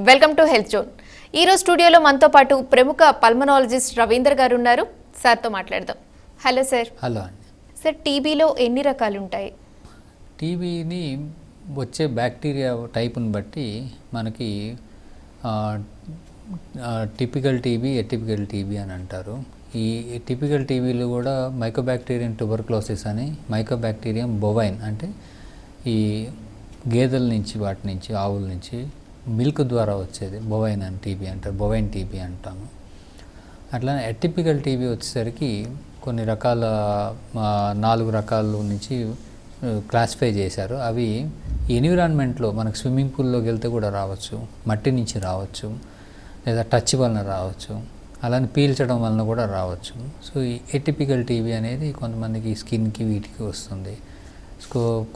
Welcome to health zone. ఈరోజు స్టూడియోలో మనతో పాటు ప్రముఖ పల్మనాలజిస్ట్ రవీంద్ర గారు ఉన్నారు. సార్తో మాట్లాడదాం. Hello sir. హలో అండి. సార్, టీబీలో ఎన్ని రకాలు ఉంటాయి? టీబీని వచ్చే బ్యాక్టీరియా టైపుని బట్టి మనకి టిపికల్ టీబీ, ఎటిపికల్ టీబీ అని అంటారు. ఈ టిపికల్ టీబీలో కూడా మైకోబాక్టీరియం ట్యూబర్క్లోసిస్ అని, మైకోబాక్టీరియం బొవైన్ అంటే ఈ గేదెల నుంచి, వాటి నుంచి, ఆవుల నుంచి మిల్క్ ద్వారా వచ్చేది బొవైన్ అని టీబీ అంటారు, బొవైన్ టీబీ అంటాము. అట్లానే ఎటిపికల్ టీబీ వచ్చేసరికి కొన్ని రకాల 4 రకాల నుంచి క్లాసిఫై చేశారు. అవి ఎన్విరాన్మెంట్లో మనకు స్విమ్మింగ్ పూల్లోకి వెళ్తే కూడా రావచ్చు, మట్టి నుంచి రావచ్చు, లేదా టచ్ వలన రావచ్చు, అలానే పీల్చడం వలన కూడా రావచ్చు. సో ఈ ఎటిపికల్ టీబీ అనేది కొంతమందికి స్కిన్కి వీటికి వస్తుంది.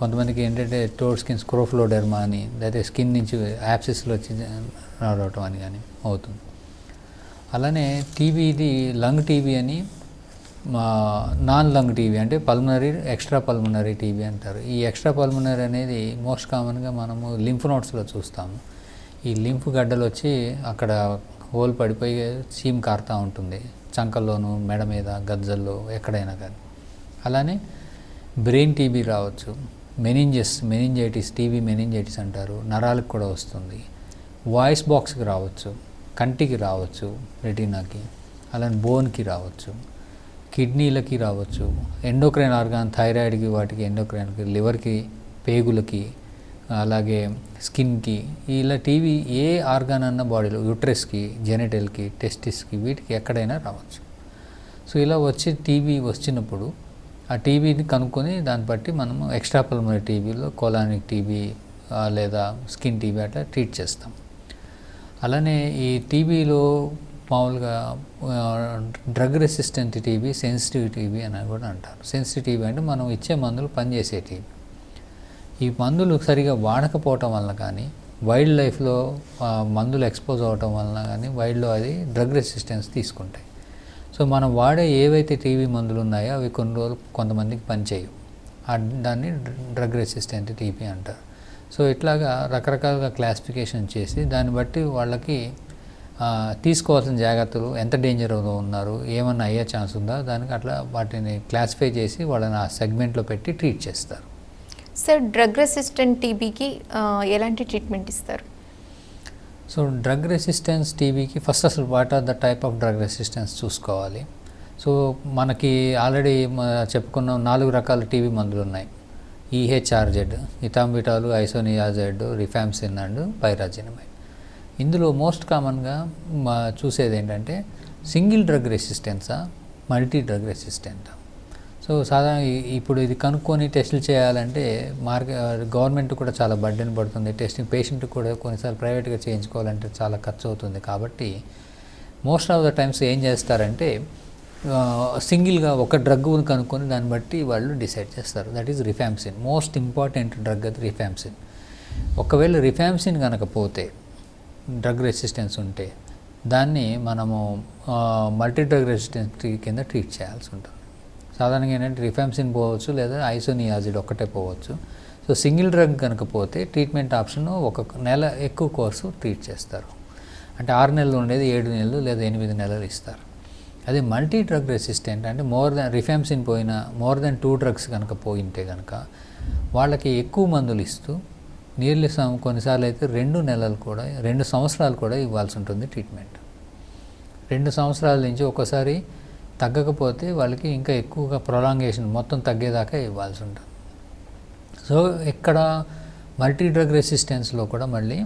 కొంతమందికి ఏంటంటే టోడ్ స్కిన్ స్క్రోఫ్లోడెర్మా అని, లేదా స్కిన్ నుంచి యాప్సిస్లో వచ్చి రావడం అని కానీ అవుతుంది. అలానే టీబీది లంగ్ టీబీ అని, నాన్ లంగ్ టీబీ అంటే పల్మనరీ, ఎక్స్ట్రా పల్మనరీ టీబీ అంటారు. ఈ ఎక్స్ట్రా పల్మనరీ అనేది మోస్ట్ కామన్గా మనము లింఫ్ నోడ్స్లో చూస్తాము. ఈ లింఫ్ గడ్డలు వచ్చి అక్కడ హోల్ పడిపోయి చీమ్ కారుతూ ఉంటుంది, చంకల్లోనూ, మెడ మీద, గజ్జల్లో, ఎక్కడైనా కానీ. అలానే బ్రెయిన్ టీబీ రావచ్చు, మెనింజైటిస్, టీబీ మెనింజైటిస్ అంటారు, నరాలకు కూడా వస్తుంది. వాయిస్ బాక్స్కి రావచ్చు, కంటికి రావచ్చు, రెటీనాకి, అలానే బోన్కి రావచ్చు, కిడ్నీలకి రావచ్చు, ఎండోక్రైన్ ఆర్గాన్, థైరాయిడ్కి, వాటికి ఎండోక్రైన్కి, లివర్కి, పేగులకి, అలాగే స్కిన్కి. ఇలా టీబీ ఏ ఆర్గాన్ అన్న బాడీలో, యూట్రస్కి, జెనిటల్కి, టెస్టిస్కి, వీటికి ఎక్కడైనా రావచ్చు. సో ఇలా వచ్చి టీబీ వచ్చినప్పుడు ఆ టీబీని కనుక్కొని దాన్ని బట్టి మనము ఎక్స్ట్రా పల్మనరీ టీబీలో కోలానిక్ టీబీ లేదా స్కిన్ టీబీ అట్లా ట్రీట్ చేస్తాం. అలానే ఈ టీబీలో మామూలుగా drug resistant TB, sensitive TB అని కూడా అంటారు. సెన్సిటివ్ టీబీ అంటే మనం ఇచ్చే మందులు పనిచేసే టీబీ. ఈ మందులు సరిగా వాడకపోవటం వలన కానీ, వైల్డ్ లైఫ్లో మందులు ఎక్స్పోజ్ అవ్వటం వలన కానీ వైల్డ్లో అది డ్రగ్ రెసిస్టెన్స్ తీసుకుంటాయి. సో మనం వాడే ఏవైతే టీబీ మందులు ఉన్నాయో అవి కొన్ని రోజులు కొంతమందికి పనిచేయవు, దాన్ని డ్రగ్ రెసిస్టెంట్ టీబీ అంటారు. సో ఇట్లాగా రకరకాలుగా క్లాసిఫికేషన్ చేసి దాన్ని బట్టి వాళ్ళకి తీసుకోవాల్సిన జాగ్రత్తలు, ఎంత డేంజర్లో ఉన్నారు, ఏమన్నా అయ్యే ఛాన్స్ ఉందా, దానికి అట్లా వాటిని క్లాసిఫై చేసి వాళ్ళని ఆ సెగ్మెంట్లో పెట్టి ట్రీట్ చేస్తారు. సార్, డ్రగ్ రెసిస్టెంట్ టీబీకి ఎలాంటి ట్రీట్మెంట్ ఇస్తారు? సో డ్రగ్ రెసిస్టెన్స్ టీబీకి ఫస్ట్ అసలు what are the type of drug resistance చూసుకోవాలి. సో మనకి ఆల్రెడీ చెప్పుకున్న 4 రకాల టీబీ మందులు ఉన్నాయి. EHRZ, ethambutol, isoniazid, rifampicin and pyrazinamide. ఇందులో మోస్ట్ కామన్గా చూసేది ఏంటంటే సింగిల్ డ్రగ్ రెసిస్టెన్సా, మల్టీ డ్రగ్ రెసిస్టెంటా. సో సాధారణ ఇప్పుడు ఇది కనుక్కొని టెస్టులు చేయాలంటే గవర్నమెంట్ కూడా చాలా బర్డెన్ పడుతుంది. టెస్టింగ్ పేషెంట్ కూడా కొన్నిసార్లు ప్రైవేట్గా చేయించుకోవాలంటే చాలా ఖర్చు అవుతుంది. కాబట్టి మోస్ట్ ఆఫ్ ద టైమ్స్ ఏం చేస్తారంటే సింగిల్గా ఒక డ్రగ్ని కనుక్కొని దాన్ని బట్టి వాళ్ళు డిసైడ్ చేస్తారు. That is rifampicin. Most important drug అది రిఫాంసిన్. ఒకవేళ రిఫాంసిన్ కనుక పోతే, డ్రగ్ రెసిస్టెన్స్ ఉంటే, దాన్ని మనము మల్టీ డ్రగ్ రెసిస్టెన్స్ కింద ట్రీట్ చేయాల్సి ఉంటుంది. సాధారణంగా ఏంటంటే రిఫాంసిన్ పోవచ్చు, లేదా ఐసోనియాజిడ్ ఒక్కటే పోవచ్చు. సో సింగిల్ డ్రగ్ కనుక పోతే ట్రీట్మెంట్ ఆప్షన్ 1 నెల ఎక్కువ కోర్సు ట్రీట్ చేస్తారు. అంటే 6 నెలలు ఉండేది 7 నెలలు లేదా 8 నెలలు ఇస్తారు. అదే మల్టీ డ్రగ్ రెసిస్టెంట్ అంటే రిఫాంసిన్ పోయినా మోర్ దెన్ 2 డ్రగ్స్ కనుక పోయింటే కనుక వాళ్ళకి ఎక్కువ మందులు ఇస్తూ నియర్లీ కొన్నిసార్లు అయితే 2 నెలలు కూడా, 2 సంవత్సరాలు కూడా ఇవ్వాల్సి ఉంటుంది ట్రీట్మెంట్. 2 సంవత్సరాల నుంచి ఒక్కోసారి తగ్గకపోతే వాళ్ళకి ఇంకా ఎక్కువగా ప్రొలాంగేషన్ మొత్తం తగ్గేదాకా ఇవ్వాల్సి ఉంటుంది. సో ఇక్కడ మల్టీ డ్రగ్ రెసిస్టెన్స్లో కూడా మళ్ళీ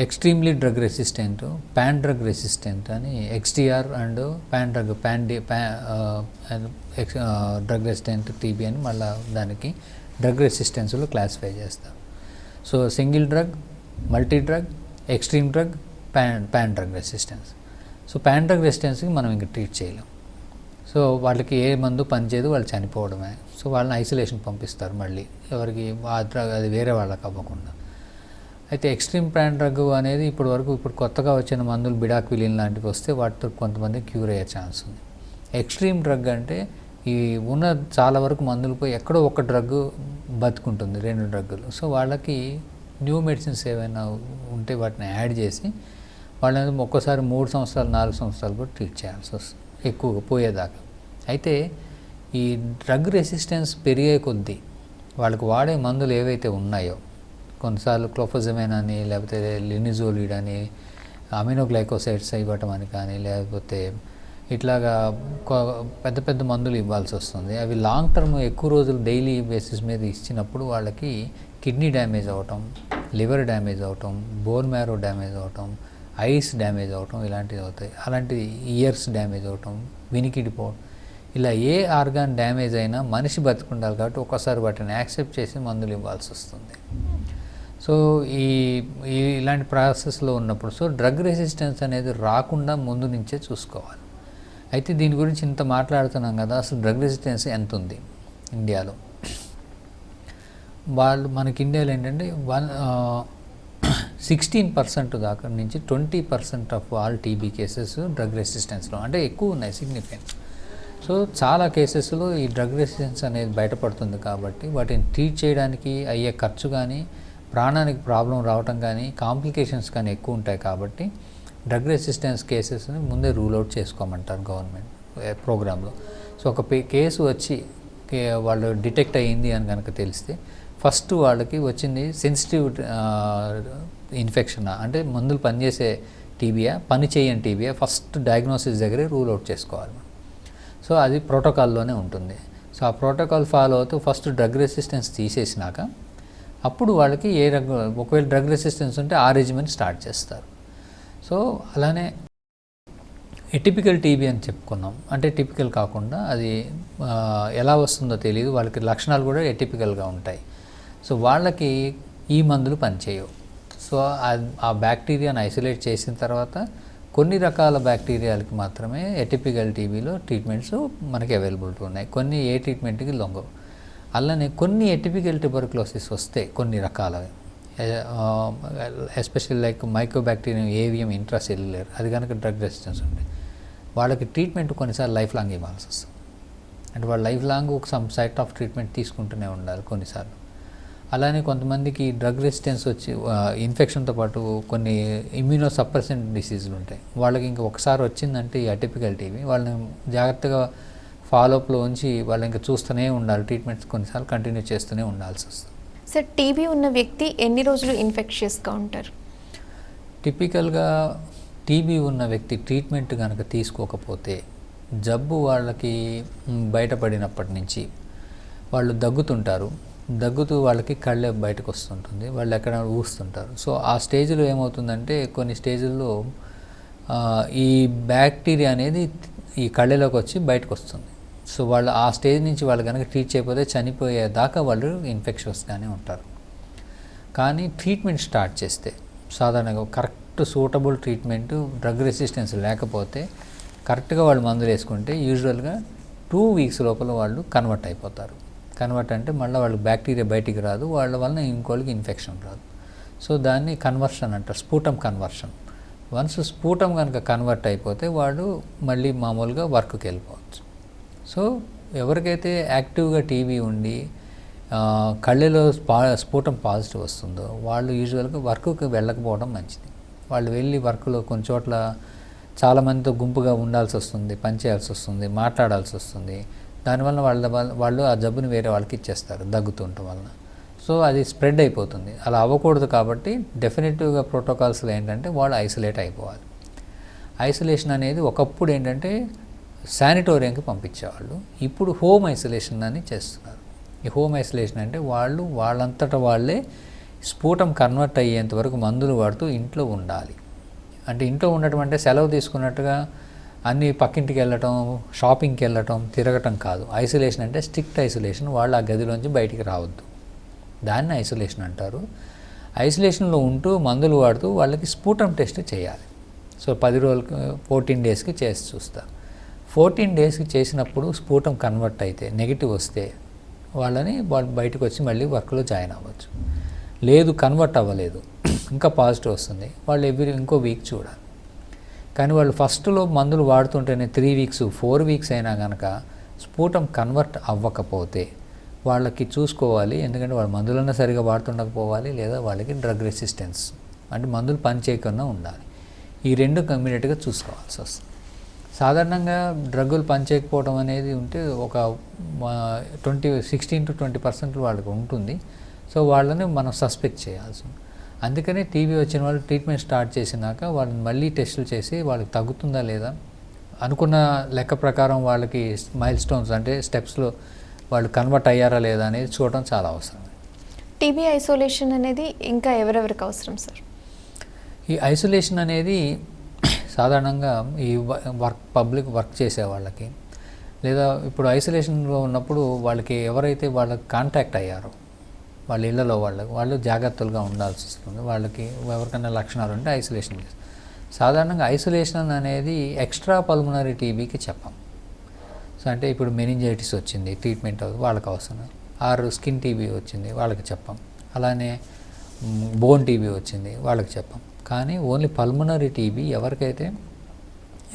extremely drug resistant, pan drug resistant అని XDR and pan drug resistant TB అని మళ్ళీ దానికి డ్రగ్ రెసిస్టెన్స్లో క్లాసిఫై చేస్తారు. So single drug, multi drug, extreme drug, pan drug resistance. So pan drug రెసిస్టెన్స్కి మనం ఇంకా ట్రీట్ చేయలేం. సో వాళ్ళకి ఏ మందు పనిచేయదు, వాళ్ళు చనిపోవడమే. సో వాళ్ళని ఐసోలేషన్ పంపిస్తారు మళ్ళీ, ఎవరికి ఆ డ్రగ్ అది వేరే వాళ్ళకి అవ్వకుండా. అయితే ఎక్స్ట్రీమ్ పాన్ డ్రగ్ అనేది ఇప్పుడు కొత్తగా వచ్చిన మందులు బిడాక్విలిన్ లాంటివి వస్తే వాటితో కొంతమంది క్యూర్ అయ్యే ఛాన్స్ ఉంది. ఎక్స్ట్రీమ్ డ్రగ్ అంటే ఈ ఉన్న చాలా వరకు మందులు పోయి ఎక్కడో ఒక డ్రగ్ బతుకుంటుంది, 2 డ్రగ్గులు. సో వాళ్ళకి న్యూ మెడిసిన్స్ ఏవైనా ఉంటే వాటిని యాడ్ చేసి వాళ్ళని ఒక్కోసారి 3 సంవత్సరాలు 4 సంవత్సరాలు కూడా ట్రీట్ చేయాల్సి వస్తుంది ఎక్కువగా పోయేదాకా. అయితే ఈ డ్రగ్ రెసిస్టెన్స్ పెరిగే కొద్దీ వాళ్ళకు వాడే మందులు ఏవైతే ఉన్నాయో, కొన్నిసార్లు క్లోఫోజమైన్ అని, లేకపోతే లినిజోలిడ్ అని, అమినోగ్లైకోసైడ్స్ ఇవ్వటం అని కానీ, లేకపోతే ఇట్లాగా పెద్ద పెద్ద మందులు ఇవ్వాల్సి వస్తుంది. అవి లాంగ్ టర్మ్ ఎక్కువ రోజులు డైలీ బేసిస్ మీద ఇచ్చినప్పుడు వాళ్ళకి కిడ్నీ డ్యామేజ్ అవ్వటం, లివర్ డ్యామేజ్ అవ్వటం, బోన్ మ్యారో డ్యామేజ్ అవ్వటం, ఐస్ డ్యామేజ్ అవ్వటం ఇలాంటివి అవుతాయి. అలాంటి ఇయర్స్ డ్యామేజ్ అవ్వటం, వినికిడిపోవడం, ఇలా ఏ ఆర్గాన్ డ్యామేజ్ అయినా మనిషి బతుకుండాలి కాబట్టి ఒక్కసారి వాటిని యాక్సెప్ట్ చేసి మందులు ఇవ్వాల్సి వస్తుంది. సో ఇలాంటి ప్రాసెస్లో ఉన్నప్పుడు డ్రగ్ రెసిస్టెన్స్ అనేది రాకుండా ముందు నుంచే చూసుకోవాలి. అయితే దీని గురించి ఇంత మాట్లాడుతున్నాం కదా, అసలు డ్రగ్ రెసిస్టెన్స్ ఎంత ఉంది ఇండియాలో? మనకి ఇండియాలో ఏంటంటే 16% దాకా నుంచి 20% of all TB cases drug రెసిస్టెన్స్లో, అంటే ఎక్కువ ఉన్నాయి, సిగ్నిఫికెంట్. సో చాలా కేసెస్లో ఈ డ్రగ్ రెసిస్టెన్స్ అనేది బయటపడుతుంది కాబట్టి వాటిని ట్రీట్ చేయడానికి అయ్యే ఖర్చు కానీ, ప్రాణానికి ప్రాబ్లం రావటం కానీ, కాంప్లికేషన్స్ కానీ ఎక్కువ ఉంటాయి కాబట్టి డ్రగ్ రెసిస్టెన్స్ కేసెస్ని ముందే రూల్ అవుట్ చేసుకోమంటారు గవర్నమెంట్ ప్రోగ్రాంలో. సో ఒక కేసు వచ్చి వాళ్ళు డిటెక్ట్ అయ్యింది అని కనుక తెలిస్తే ఫస్ట్ వాళ్ళకి వచ్చింది సెన్సిటివ్ ఇన్ఫెక్షన్, అంటే మందులు పనిచేసే టీబీయా, పని చేయని టీబీయా, ఫస్ట్ డయాగ్నోసిస్ దగ్గరే రూల్ అవుట్ చేసుకోవాలి. సో అది ప్రోటోకాల్లోనే ఉంటుంది. సో ఆ ప్రోటోకాల్ ఫాలో అవుతూ ఫస్ట్ డ్రగ్ రెసిస్టెన్స్ తీసేసినాక అప్పుడు వాళ్ళకి ఒకవేళ డ్రగ్ రెసిస్టెన్స్ ఉంటే ఆ రెజిమెంట్ స్టార్ట్ చేస్తారు. సో అలానే ఎటిపికల్ టీబీ అని చెప్పుకున్నాం, అంటే టిపికల్ కాకుండా అది ఎలా వస్తుందో తెలియదు, వాళ్ళకి లక్షణాలు కూడా ఎటిపికల్గా ఉంటాయి. సో వాళ్ళకి ఈ మందులు పనిచేయవు. సో ఆ బ్యాక్టీరియాను ఐసోలేట్ చేసిన తర్వాత కొన్ని రకాల బ్యాక్టీరియాలకి మాత్రమే ఎటిపికల్ టీబీలో ట్రీట్మెంట్స్ మనకి అవైలబిలిటీ ఉన్నాయి, కొన్ని ఏ ట్రీట్మెంట్కి లొంగవు. అలానే కొన్ని ఎటిపికల్ ట్యూబర్క్లోసిస్ వస్తే కొన్ని రకాలవి, ఎస్పెషల్లీ లైక్ మైక్రోబ్యాక్టీరియం ఏవియం ఇంట్రాసెల్యులర్, అది కనుక డ్రగ్ రెసిస్టెన్స్ ఉంటే వాళ్ళకి ట్రీట్మెంట్ కొన్నిసార్లు లైఫ్ లాంగ్ ఇవ్వాల్సి వస్తుంది. అంటే వాళ్ళు లైఫ్ లాంగ్ ఒక సమ్ సైట్ ఆఫ్ ట్రీట్మెంట్ తీసుకుంటూనే ఉండాలి కొన్నిసార్లు. అలానే కొంతమందికి డ్రగ్ రెసిస్టెన్స్ వచ్చి ఇన్ఫెక్షన్తో పాటు కొన్ని ఇమ్యూనో సప్రెసెంట్ డిసీజులు ఉంటాయి. వాళ్ళకి ఇంకా ఒకసారి వచ్చిందంటే ఈ అటిపికల్ టీబీ, వాళ్ళని జాగ్రత్తగా ఫాలోఅప్లో ఉంచి వాళ్ళు ఇంకా చూస్తూనే ఉండాలి, ట్రీట్మెంట్స్ కొన్నిసార్లు కంటిన్యూ చేస్తూనే ఉండాల్సి వస్తుంది. సార్, టీబీ ఉన్న వ్యక్తి ఎన్ని రోజులు ఇన్ఫెక్షియస్గా ఉంటారు? టిపికల్గా టీబీ ఉన్న వ్యక్తి ట్రీట్మెంట్ కనుక తీసుకోకపోతే జబ్బు వాళ్ళకి బయటపడినప్పటి నుంచి వాళ్ళు దగ్గుతుంటారు, దగ్గుతూ వాళ్ళకి కళ్ళే బయటకు వస్తుంటుంది, వాళ్ళు ఎక్కడ ఊస్తుంటారు. సో ఆ స్టేజ్లో ఏమవుతుందంటే కొన్ని స్టేజ్ల్లో ఈ బ్యాక్టీరియా అనేది ఈ కళ్ళలోకి వచ్చి బయటకు వస్తుంది. సో వాళ్ళు ఆ స్టేజ్ నుంచి వాళ్ళు కనుక ట్రీట్ చేయకపోతే చనిపోయేదాకా వాళ్ళు ఇన్ఫెక్షన్స్గానే ఉంటారు. కానీ ట్రీట్మెంట్ స్టార్ట్ చేస్తే సాధారణంగా correct suitable treatment, drug resistance లేకపోతే కరెక్ట్గా వాళ్ళు మందులు వేసుకుంటే యూజువల్గా 2 వీక్స్ లోపల వాళ్ళు కన్వర్ట్ అయిపోతారు. కన్వర్ట్ అంటే మళ్ళీ వాళ్ళకి బ్యాక్టీరియా బయటికి రాదు, వాళ్ళ వలన ఇంకోళ్ళకి ఇన్ఫెక్షన్ రాదు. సో దాన్ని కన్వర్షన్ అంటారు, స్ఫూటం కన్వర్షన్. వన్స్ స్ఫూటం కనుక కన్వర్ట్ అయిపోతే వాడు మళ్ళీ మామూలుగా వర్క్కి వెళ్ళిపోవచ్చు. సో ఎవరికైతే యాక్టివ్గా టీబీ ఉండి కళ్ళలో స్ఫూటం పాజిటివ్ వస్తుందో వాళ్ళు యూజువల్గా వర్క్కి వెళ్ళకపోవడం మంచిది. వాళ్ళు వెళ్ళి వర్క్లో కొన్ని చోట్ల చాలామందితో గుంపుగా ఉండాల్సి వస్తుంది, పనిచేయాల్సి వస్తుంది, మాట్లాడాల్సి వస్తుంది. దానివల్ల వాళ్ళు ఆ జబ్బుని వేరే వాళ్ళకి ఇచ్చేస్తారు దగ్గుతుండటం వలన. సో అది స్ప్రెడ్ అయిపోతుంది. అలా అవ్వకూడదు కాబట్టి డెఫినెటివ్గా ప్రోటోకాల్స్లో ఏంటంటే వాళ్ళు ఐసోలేట్ అయిపోవాలి. ఐసోలేషన్ అనేది ఒకప్పుడు ఏంటంటే శానిటోరియంకి పంపించేవాళ్ళు, ఇప్పుడు హోమ్ ఐసోలేషన్ అని చేస్తున్నారు. ఈ హోమ్ ఐసోలేషన్ అంటే వాళ్ళంతటా వాళ్ళే స్ఫూటం కన్వర్ట్ అయ్యేంత వరకు మందులు వాడుతూ ఇంట్లో ఉండాలి. అంటే ఇంట్లో ఉండటం అంటే సెలవు తీసుకున్నట్టుగా అన్నీ పక్కింటికి వెళ్ళటం, షాపింగ్కి వెళ్ళటం, తిరగటం కాదు. ఐసోలేషన్ అంటే స్ట్రిక్ట్ ఐసోలేషన్, వాళ్ళు ఆ గదిలోంచి బయటికి రావద్దు, దాన్ని ఐసోలేషన్ అంటారు. ఐసోలేషన్లో ఉంటూ మందులు వాడుతూ వాళ్ళకి స్ఫూటం టెస్ట్ చేయాలి. సో 10 రోజులకి 14 డేస్కి చేసి చూస్తారు. 14 డేస్కి చేసినప్పుడు స్ఫూటం కన్వర్ట్ అయితే నెగిటివ్ వస్తే వాళ్ళు బయటకు వచ్చి మళ్ళీ వర్క్లో జాయిన్ అవ్వచ్చు. లేదు కన్వర్ట్ అవ్వలేదు, ఇంకా పాజిటివ్ వస్తుంది, వాళ్ళు ఇంకో వీక్ చూడాలి. కానీ వాళ్ళు ఫస్ట్లో మందులు వాడుతుంటేనే 3 వీక్స్ 4 వీక్స్ అయినా కనుక స్ఫూటం కన్వర్ట్ అవ్వకపోతే వాళ్ళకి చూసుకోవాలి. ఎందుకంటే వాళ్ళు మందులన్నా సరిగా వాడుతుండకపోవాలి, లేదా వాళ్ళకి డ్రగ్ రెసిస్టెన్స్ అంటే మందులు పని చేయకుండా ఉండాలి. ఈ రెండు ఇమ్మీడియట్గా చూసుకోవాల్సి వస్తుంది. సాధారణంగా డ్రగ్గులు పనిచేయకపోవడం అనేది ఉంటే ఒక 16 to 20% వాళ్ళకి ఉంటుంది. సో వాళ్ళని మనం సస్పెక్ట్ చేయాల్సి ఉంది. అందుకనే టీబీ వచ్చిన వాళ్ళు ట్రీట్మెంట్ స్టార్ట్ చేసినాక వాళ్ళని మళ్ళీ టెస్టులు చేసి వాళ్ళకి తగ్గుతుందా లేదా, అనుకున్న లెక్క ప్రకారం వాళ్ళకి మైల్ స్టోన్స్ అంటే స్టెప్స్లో వాళ్ళు కన్వర్ట్ అయ్యారా లేదా అనేది చూడడం చాలా అవసరం. టీబీ ఐసోలేషన్ అనేది ఇంకా ఎవరెవరికి అవసరం సార్? ఈ ఐసోలేషన్ అనేది సాధారణంగా ఈ పబ్లిక్ వర్క్ చేసే వాళ్ళకి, లేదా ఇప్పుడు ఐసోలేషన్లో ఉన్నప్పుడు వాళ్ళకి ఎవరైతే వాళ్ళకి కాంటాక్ట్ అయ్యారో వాళ్ళ ఇళ్లలో వాళ్ళు జాగ్రత్తలుగా ఉండాల్సి వస్తుంది. వాళ్ళకి ఎవరికైనా లక్షణాలు ఉంటే ఐసోలేషన్ చేస్తారు. సాధారణంగా ఐసోలేషన్ అనేది ఎక్స్ట్రా పల్మనరీ టీబీకి చెప్పం. సో అంటే ఇప్పుడు మెనింజైటిస్ వచ్చింది, ట్రీట్మెంట్ వాళ్ళకి అవసరం. ఆరు స్కిన్ టీబీ వచ్చింది, వాళ్ళకి చెప్పం. అలానే బోన్ టీబీ వచ్చింది, వాళ్ళకి చెప్పం. కానీ ఓన్లీ పల్మనరీ టీబీ ఎవరికైతే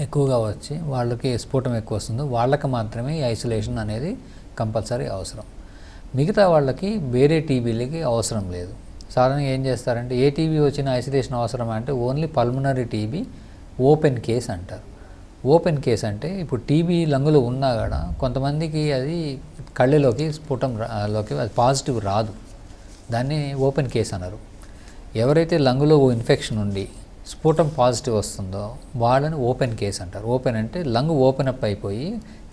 ఎక్కువగా వచ్చి వాళ్ళకి స్ఫోటం ఎక్కువ వస్తుందో వాళ్ళకి మాత్రమే ఈ ఐసోలేషన్ అనేది కంపల్సరీ అవసరం. మిగతా వాళ్ళకి వేరే టీబీలకి అవసరం లేదు. సాధారణంగా ఏం చేస్తారంటే ఏ టీబీ వచ్చిన ఐసోలేషన్ అవసరం అంటే only pulmonary TB open case అంటారు. ఓపెన్ కేస్ అంటే ఇప్పుడు టీబీ లంగులో ఉన్నా కూడా కొంతమందికి అది కళ్ళలోకి స్ఫుటంలోకి అది పాజిటివ్ రాదు, దాన్ని ఓపెన్ కేస్ అన్నారు. ఎవరైతే లంగులో ఇన్ఫెక్షన్ ఉండి స్ఫుటం పాజిటివ్ వస్తుందో వాళ్ళని ఓపెన్ కేస్ అంటారు. ఓపెన్ అంటే లంగ్ ఓపెన్ అప్ అయిపోయి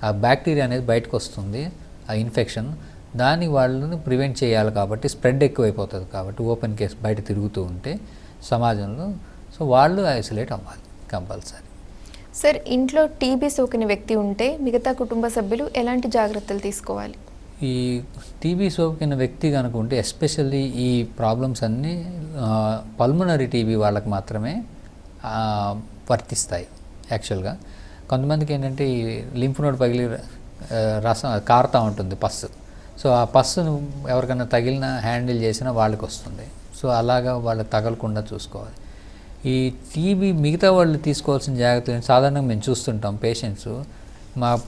ఆ బ్యాక్టీరియా అనేది బయటకు వస్తుంది, ఆ ఇన్ఫెక్షన్, దాన్ని వాళ్ళని ప్రివెంట్ చేయాలి కాబట్టి స్ప్రెడ్ ఎక్కువైపోతుంది కాబట్టి ఓపెన్ కేస్ బయట తిరుగుతూ ఉంటే సమాజంలో, సో వాళ్ళు ఐసోలేట్ అవ్వాలి కంపల్సరీ. సార్, ఇంట్లో టీబీ సోకిన వ్యక్తి ఉంటే మిగతా కుటుంబ సభ్యులు ఎలాంటి జాగ్రత్తలు తీసుకోవాలి? ఈ టీబీ సోకిన వ్యక్తి కనుక ఉంటే ఎస్పెషల్లీ ఈ ప్రాబ్లమ్స్ అన్నీ పల్మనరీ టీబీ వాళ్ళకి మాత్రమే వర్తిస్తాయి. యాక్చువల్గా కొంతమందికి ఏంటంటే ఈ లింఫ్ నోడ్ పగిలి రసం కారుతూ ఉంటుంది పస్సు. సో ఆ పస్సును ఎవరికైనా తగిలినా హ్యాండిల్ చేసినా వాళ్ళకి వస్తుంది. సో అలాగా వాళ్ళకి తగలకుండా చూసుకోవాలి. ఈ మిగతా వాళ్ళు తీసుకోవాల్సిన జాగ్రత్తలు సాధారణంగా మేము చూస్తుంటాం. పేషెంట్స్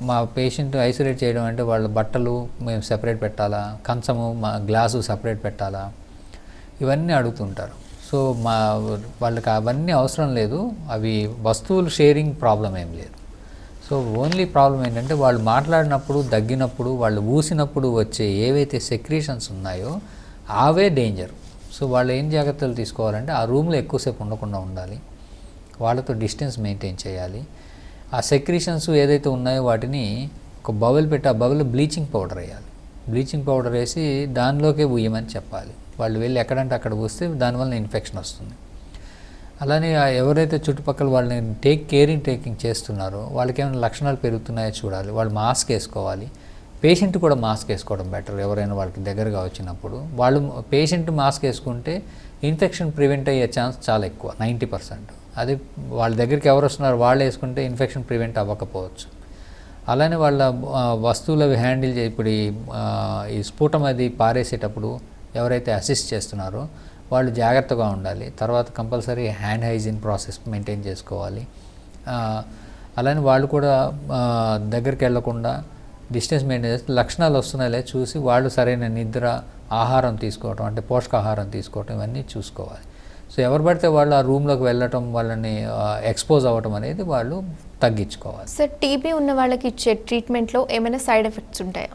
మా పేషెంట్ ఐసోలేట్ చేయడం అంటే వాళ్ళ బట్టలు మేము సెపరేట్ పెట్టాలా, కంచము గ్లాసు సెపరేట్ పెట్టాలా, ఇవన్నీ అడుగుతుంటారు. సో వాళ్ళకి అవన్నీ అవసరం లేదు. అవి వస్తువులు షేరింగ్ ప్రాబ్లం ఏం లేదు. సో ఓన్లీ ప్రాబ్లం ఏంటంటే వాళ్ళు మాట్లాడినప్పుడు, దగ్గినప్పుడు, వాళ్ళు ఊసినప్పుడు వచ్చే ఏవైతే సెక్రీషన్స్ ఉన్నాయో అవే డేంజర్. సో వాళ్ళు ఏం జాగ్రత్తలు తీసుకోవాలంటే ఆ రూమ్లో ఎక్కువసేపు ఉండకుండా ఉండాలి, వాళ్ళతో డిస్టెన్స్ మెయింటైన్ చేయాలి. ఆ సెక్రీషన్స్ ఏదైతే ఉన్నాయో వాటిని ఒక బౌల్ పెట్టి ఆ బౌల్లో బ్లీచింగ్ పౌడర్ వేయాలి. బ్లీచింగ్ పౌడర్ వేసి దానిలోకే ఊయమని చెప్పాలి. వాళ్ళు వెళ్ళి ఎక్కడంటే అక్కడ ఊస్తే దానివల్ల ఇన్ఫెక్షన్ వస్తుంది. అలానే ఎవరైతే చుట్టుపక్కల వాళ్ళని టేకింగ్ చేస్తున్నారో వాళ్ళకి ఏమైనా లక్షణాలు పెరుగుతున్నాయో చూడాలి. వాళ్ళు మాస్క్ వేసుకోవాలి. పేషెంట్ కూడా మాస్క్ వేసుకోవడం బెటర్. ఎవరైనా వాళ్ళకి దగ్గరగా వచ్చినప్పుడు పేషెంట్ మాస్క్ వేసుకుంటే ఇన్ఫెక్షన్ ప్రివెంట్ అయ్యే ఛాన్స్ చాలా ఎక్కువ, 90%. అది వాళ్ళ దగ్గరికి ఎవరు వస్తున్నారో వాళ్ళు వేసుకుంటే ఇన్ఫెక్షన్ ప్రివెంట్ అవ్వకపోవచ్చు. అలానే వాళ్ళ వస్తువులు అవి హ్యాండిల్ ఇప్పుడు ఈ స్ఫుటం అది పారేసేటప్పుడు ఎవరైతే అసిస్ట్ చేస్తున్నారో వాళ్ళు జాగ్రత్తగా ఉండాలి. తర్వాత compulsory hand hygiene process maintain చేసుకోవాలి. అలానే వాళ్ళు కూడా దగ్గరికి వెళ్లకుండా డిస్టెన్స్ మెయింటైన్ చేస్తే లక్షణాలు వస్తున్నాయో చూసి వాళ్ళు సరైన నిద్ర, ఆహారం తీసుకోవటం అంటే పోషకాహారం తీసుకోవటం ఇవన్నీ చూసుకోవాలి. సో ఎవరు పడితే వాళ్ళు ఆ రూమ్లోకి వెళ్ళటం, వాళ్ళని ఎక్స్పోజ్ అవ్వటం అనేది వాళ్ళు తగ్గించుకోవాలి. సార్, టీబీ ఉన్న వాళ్ళకి ఇచ్చే ట్రీట్మెంట్లో ఏమైనా సైడ్ ఎఫెక్ట్స్ ఉంటాయా?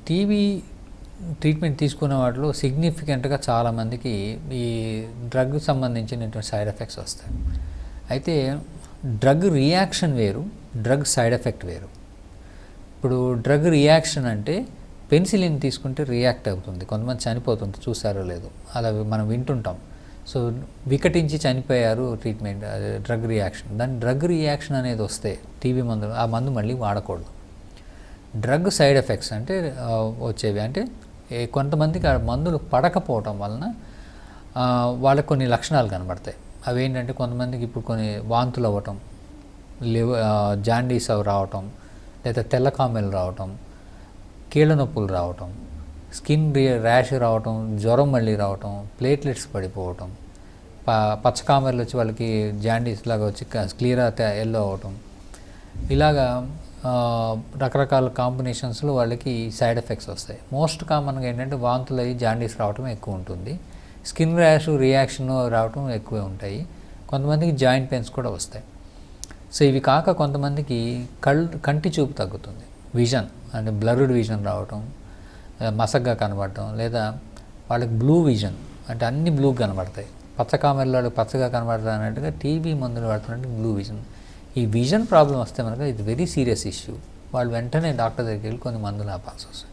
టీబీ ట్రీట్మెంట్ తీసుకున్న వాటిలో సిగ్నిఫికెంట్గా చాలామందికి ఈ డ్రగ్ సంబంధించినటువంటి సైడ్ ఎఫెక్ట్స్ వస్తాయి. అయితే డ్రగ్ రియాక్షన్ వేరు, డ్రగ్ సైడ్ ఎఫెక్ట్ వేరు. ఇప్పుడు డ్రగ్ రియాక్షన్ అంటే పెన్సిలిన్ తీసుకుంటే రియాక్ట్ అవుతుంది, కొంతమంది చనిపోతుంది, చూసారో లేదు, అలా మనం వింటుంటాం. సో వికటించి చనిపోయారు, ట్రీట్మెంట్ డ్రగ్ రియాక్షన్. దాని డ్రగ్ రియాక్షన్ అనేది వస్తే టీబీ మందు, ఆ మందు మళ్ళీ వాడకూడదు. డ్రగ్ సైడ్ ఎఫెక్ట్స్ అంటే వచ్చేవి అంటే కొంతమందికి ఆ మందులు పడకపోవటం వలన వాళ్ళకి కొన్ని లక్షణాలు కనబడతాయి. అవి ఏంటంటే కొంతమందికి ఇప్పుడు కొన్ని వాంతులు అవ్వటం, జాండీస్ రావటం, లేదా తెల్లకామెలు రావటం, కీళ్ళ నొప్పులు రావటం, స్కిన్ ర్యాష్ రావటం, జ్వరం మళ్ళీ రావటం, ప్లేట్లెట్స్ పడిపోవటం, పచ్చకామెర్లు వచ్చి వాళ్ళకి జాండీస్ లాగా వచ్చి క్లియర్ ఎల్లో అవ్వటం, ఇలాగా రకరకాల కాంబినేషన్స్లో వాళ్ళకి సైడ్ ఎఫెక్ట్స్ వస్తాయి. మోస్ట్ కామన్గా ఏంటంటే వాంతులు అయ్యి జాండీస్ రావడం ఎక్కువ ఉంటుంది, స్కిన్ ర్యాష్ రియాక్షన్ రావడం ఎక్కువే ఉంటాయి, కొంతమందికి జాయింట్ పెయిన్స్ కూడా వస్తాయి. సో ఇవి కాక కొంతమందికి కంటి చూపు తగ్గుతుంది, విజన్ అంటే బ్లర్డ్ విజన్ రావటం, మసగ్గా కనబడటం, లేదా వాళ్ళకి బ్లూ విజన్ అంటే అన్ని బ్లూ కనబడతాయి, పచ్చకామెరలో పచ్చగా కనబడతాయి అన్నట్టుగా టీబీ మందులు వాడుతున్నట్టు బ్లూ విజన్. ఈ విజన్ ప్రాబ్లం వస్తే మనకు ఇది వెరీ సీరియస్ ఇష్యూ. వాళ్ళు వెంటనే డాక్టర్ దగ్గరికి వెళ్ళి కొన్ని మందులు ఆపాల్సి వస్తుంది.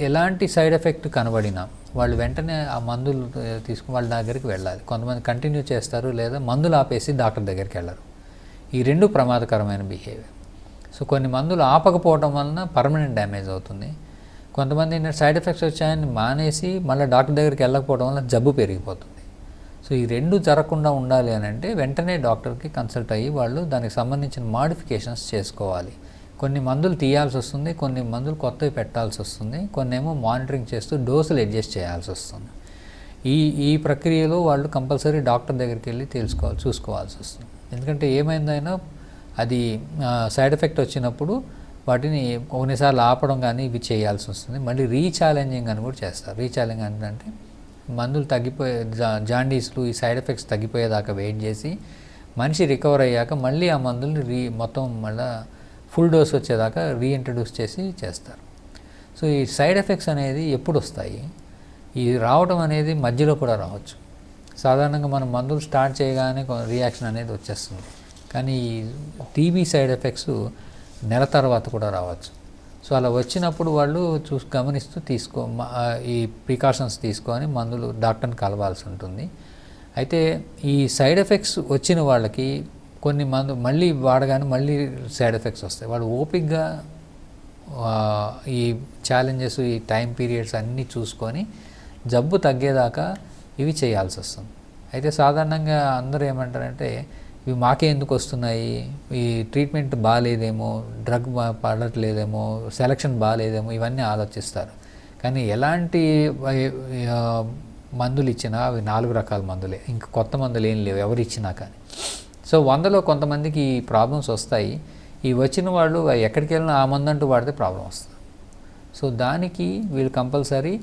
ఎలాంటి సైడ్ ఎఫెక్ట్ కనబడినా వాళ్ళు వెంటనే ఆ మందులు తీసుకుని వాళ్ళ దగ్గరికి వెళ్ళాలి. కొంతమంది కంటిన్యూ చేస్తారు, లేదా మందులు ఆపేసి డాక్టర్ దగ్గరికి వెళ్ళరు. ఈ రెండు ప్రమాదకరమైన బిహేవియర్. సో కొన్ని మందులు ఆపకపోవడం వలన పర్మనెంట్ డ్యామేజ్ అవుతుంది. కొంతమంది సైడ్ ఎఫెక్ట్స్ వచ్చాయని మానేసి మళ్ళీ డాక్టర్ దగ్గరికి వెళ్ళకపోవడం వల్ల జబ్బు పెరిగిపోతుంది. సో ఈ రెండు జరగకుండా ఉండాలి అని అంటే వెంటనే డాక్టర్కి కన్సల్ట్ అయ్యి వాళ్ళు దానికి సంబంధించిన మాడిఫికేషన్స్ చేసుకోవాలి. కొన్ని మందులు తీయాల్సి వస్తుంది, కొన్ని మందులు కొత్తవి పెట్టాల్సి వస్తుంది, కొన్ని ఏమో మానిటరింగ్ చేస్తూ డోసులు అడ్జస్ట్ చేయాల్సి వస్తుంది. ఈ ప్రక్రియలో వాళ్ళు కంపల్సరీ డాక్టర్ దగ్గరికి వెళ్ళి చూసుకోవాల్సి వస్తుంది. ఎందుకంటే ఏమైందైనా అది సైడ్ ఎఫెక్ట్ వచ్చినప్పుడు వాటిని కొన్నిసార్లు ఆపడం కానీ ఇవి చేయాల్సి వస్తుంది. మళ్ళీ రీఛాలెంజింగ్ అని కూడా చేస్తారు. రీఛాలెంజింగ్ అంటే మందులు తగ్గిపోయే జాండీస్లు ఈ సైడ్ ఎఫెక్ట్స్ తగ్గిపోయేదాకా వెయిట్ చేసి మనిషి రికవర్ అయ్యాక మళ్ళీ ఆ మందులు మొత్తం మళ్ళీ ఫుల్ డోస్ వచ్చేదాకా రీఇంట్రడ్యూస్ చేస్తారు. సో ఈ సైడ్ ఎఫెక్ట్స్ అనేది ఎప్పుడు వస్తాయి? ఈ రావడం అనేది మధ్యలో కూడా రావచ్చు. సాధారణంగా మనం మందులు స్టార్ట్ చేయగానే రియాక్షన్ అనేది వచ్చేస్తుంది, కానీ ఈ టీబీ సైడ్ ఎఫెక్ట్స్ నెల తర్వాత కూడా రావచ్చు. సో అలా వచ్చినప్పుడు వాళ్ళు గమనిస్తూ ఈ ప్రికాషన్స్ తీసుకొని మందులు డాక్టర్ని కలవాల్సి ఉంటుంది. అయితే ఈ సైడ్ ఎఫెక్ట్స్ వచ్చిన వాళ్ళకి కొన్ని మందు మళ్ళీ వాడగానే మళ్ళీ సైడ్ ఎఫెక్ట్స్ వస్తాయి. వాళ్ళు ఓపిక్గా ఈ ఛాలెంజెస్ ఈ టైం పీరియడ్స్ అన్నీ చూసుకొని జబ్బు తగ్గేదాకా ఇవి చేయాల్సి వస్తుంది. అయితే సాధారణంగా అందరూ ఏమంటారంటే ఇవి మాకే ఎందుకు వస్తున్నాయి, ఈ ట్రీట్మెంట్ బాగాలేదేమో, డ్రగ్ పడట్లేదేమో, సెలక్షన్ బాగాలేదేమో, ఇవన్నీ ఆలోచిస్తారు. కానీ ఎలాంటి మందులు ఇచ్చినా అవి 4 రకాల మందులే, ఇంకా కొత్త మందులు ఏం లేవు ఎవరు ఇచ్చినా కానీ. సో 100లో కొంతమందికి ఈ ప్రాబ్లమ్స్ వస్తాయి. ఈ వచ్చిన వాళ్ళు ఎక్కడికి వెళ్ళినా ఆ మందు అంటూ వాడితే ప్రాబ్లం వస్తుంది. సో దానికి వీళ్ళు కంపల్సరీ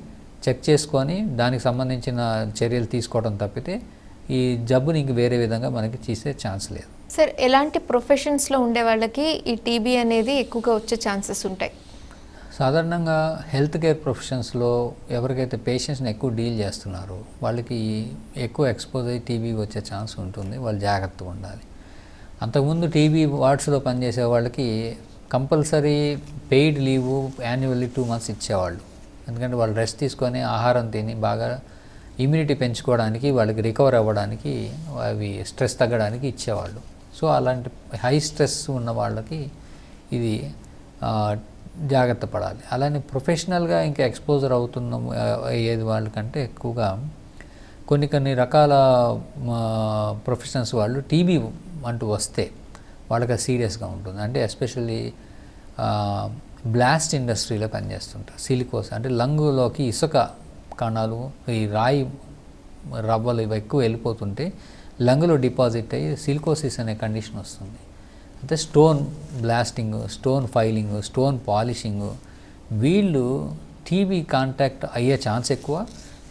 చెక్ చేసుకొని దానికి సంబంధించిన చర్యలు తీసుకోవడం తప్పితే ఈ జబ్బుని ఇంక వేరే విధంగా మనకి చేసే ఛాన్స్ లేదు. సార్, ఎలాంటి ప్రొఫెషన్స్లో ఉండే వాళ్ళకి ఈ టీబీ అనేది ఎక్కువగా వచ్చే ఛాన్సెస్ ఉంటాయి? సాధారణంగా హెల్త్ కేర్ ప్రొఫెషన్స్లో ఎవరికైతే పేషెంట్స్ని ఎక్కువ డీల్ చేస్తున్నారో వాళ్ళకి ఎక్కువ ఎక్స్పోజ్ అయ్యి టీబీ వచ్చే ఛాన్స్ ఉంటుంది. వాళ్ళు జాగ్రత్తగా ఉండాలి. అంతకుముందు టీబీ వార్డ్స్లో పనిచేసే వాళ్ళకి compulsory paid leave annually 2 months ఇచ్చేవాళ్ళు. ఎందుకంటే వాళ్ళు రెస్ట్ తీసుకొని ఆహారం తిని బాగా ఇమ్యూనిటీ పెంచుకోవడానికి, వాళ్ళకి రికవర్ అవ్వడానికి, అవి స్ట్రెస్ తగ్గడానికి ఇచ్చేవాళ్ళు. సో అలాంటి హై స్ట్రెస్ ఉన్న వాళ్ళకి ఇది జాగ్రత్త పడాలి. అలానే ప్రొఫెషనల్గా ఇంకా ఎక్స్పోజర్ అయ్యేది వాళ్ళకంటే ఎక్కువగా కొన్ని రకాల ప్రొఫెషనల్స్ వాళ్ళు టీబీ అంటూ వస్తే వాళ్ళకి సీరియస్గా ఉంటుంది. అంటే ఎస్పెషల్లీ బ్లాస్ట్ ఇండస్ట్రీలో పనిచేస్తుంటారు. సిలికోస్ అంటే లంగులోకి ఇసుక కణాలు, ఈ రాయి రవ్వలు ఇవి ఎక్కువ వెళ్ళిపోతుంటే లంగులో డిపాజిట్ అయ్యి సిలికోసిస్ అనే కండిషన్ వస్తుంది. అంటే stone blasting, stone filing, stone polishing, వీళ్ళు టీబీ కాంటాక్ట్ అయ్యే ఛాన్స్ ఎక్కువ.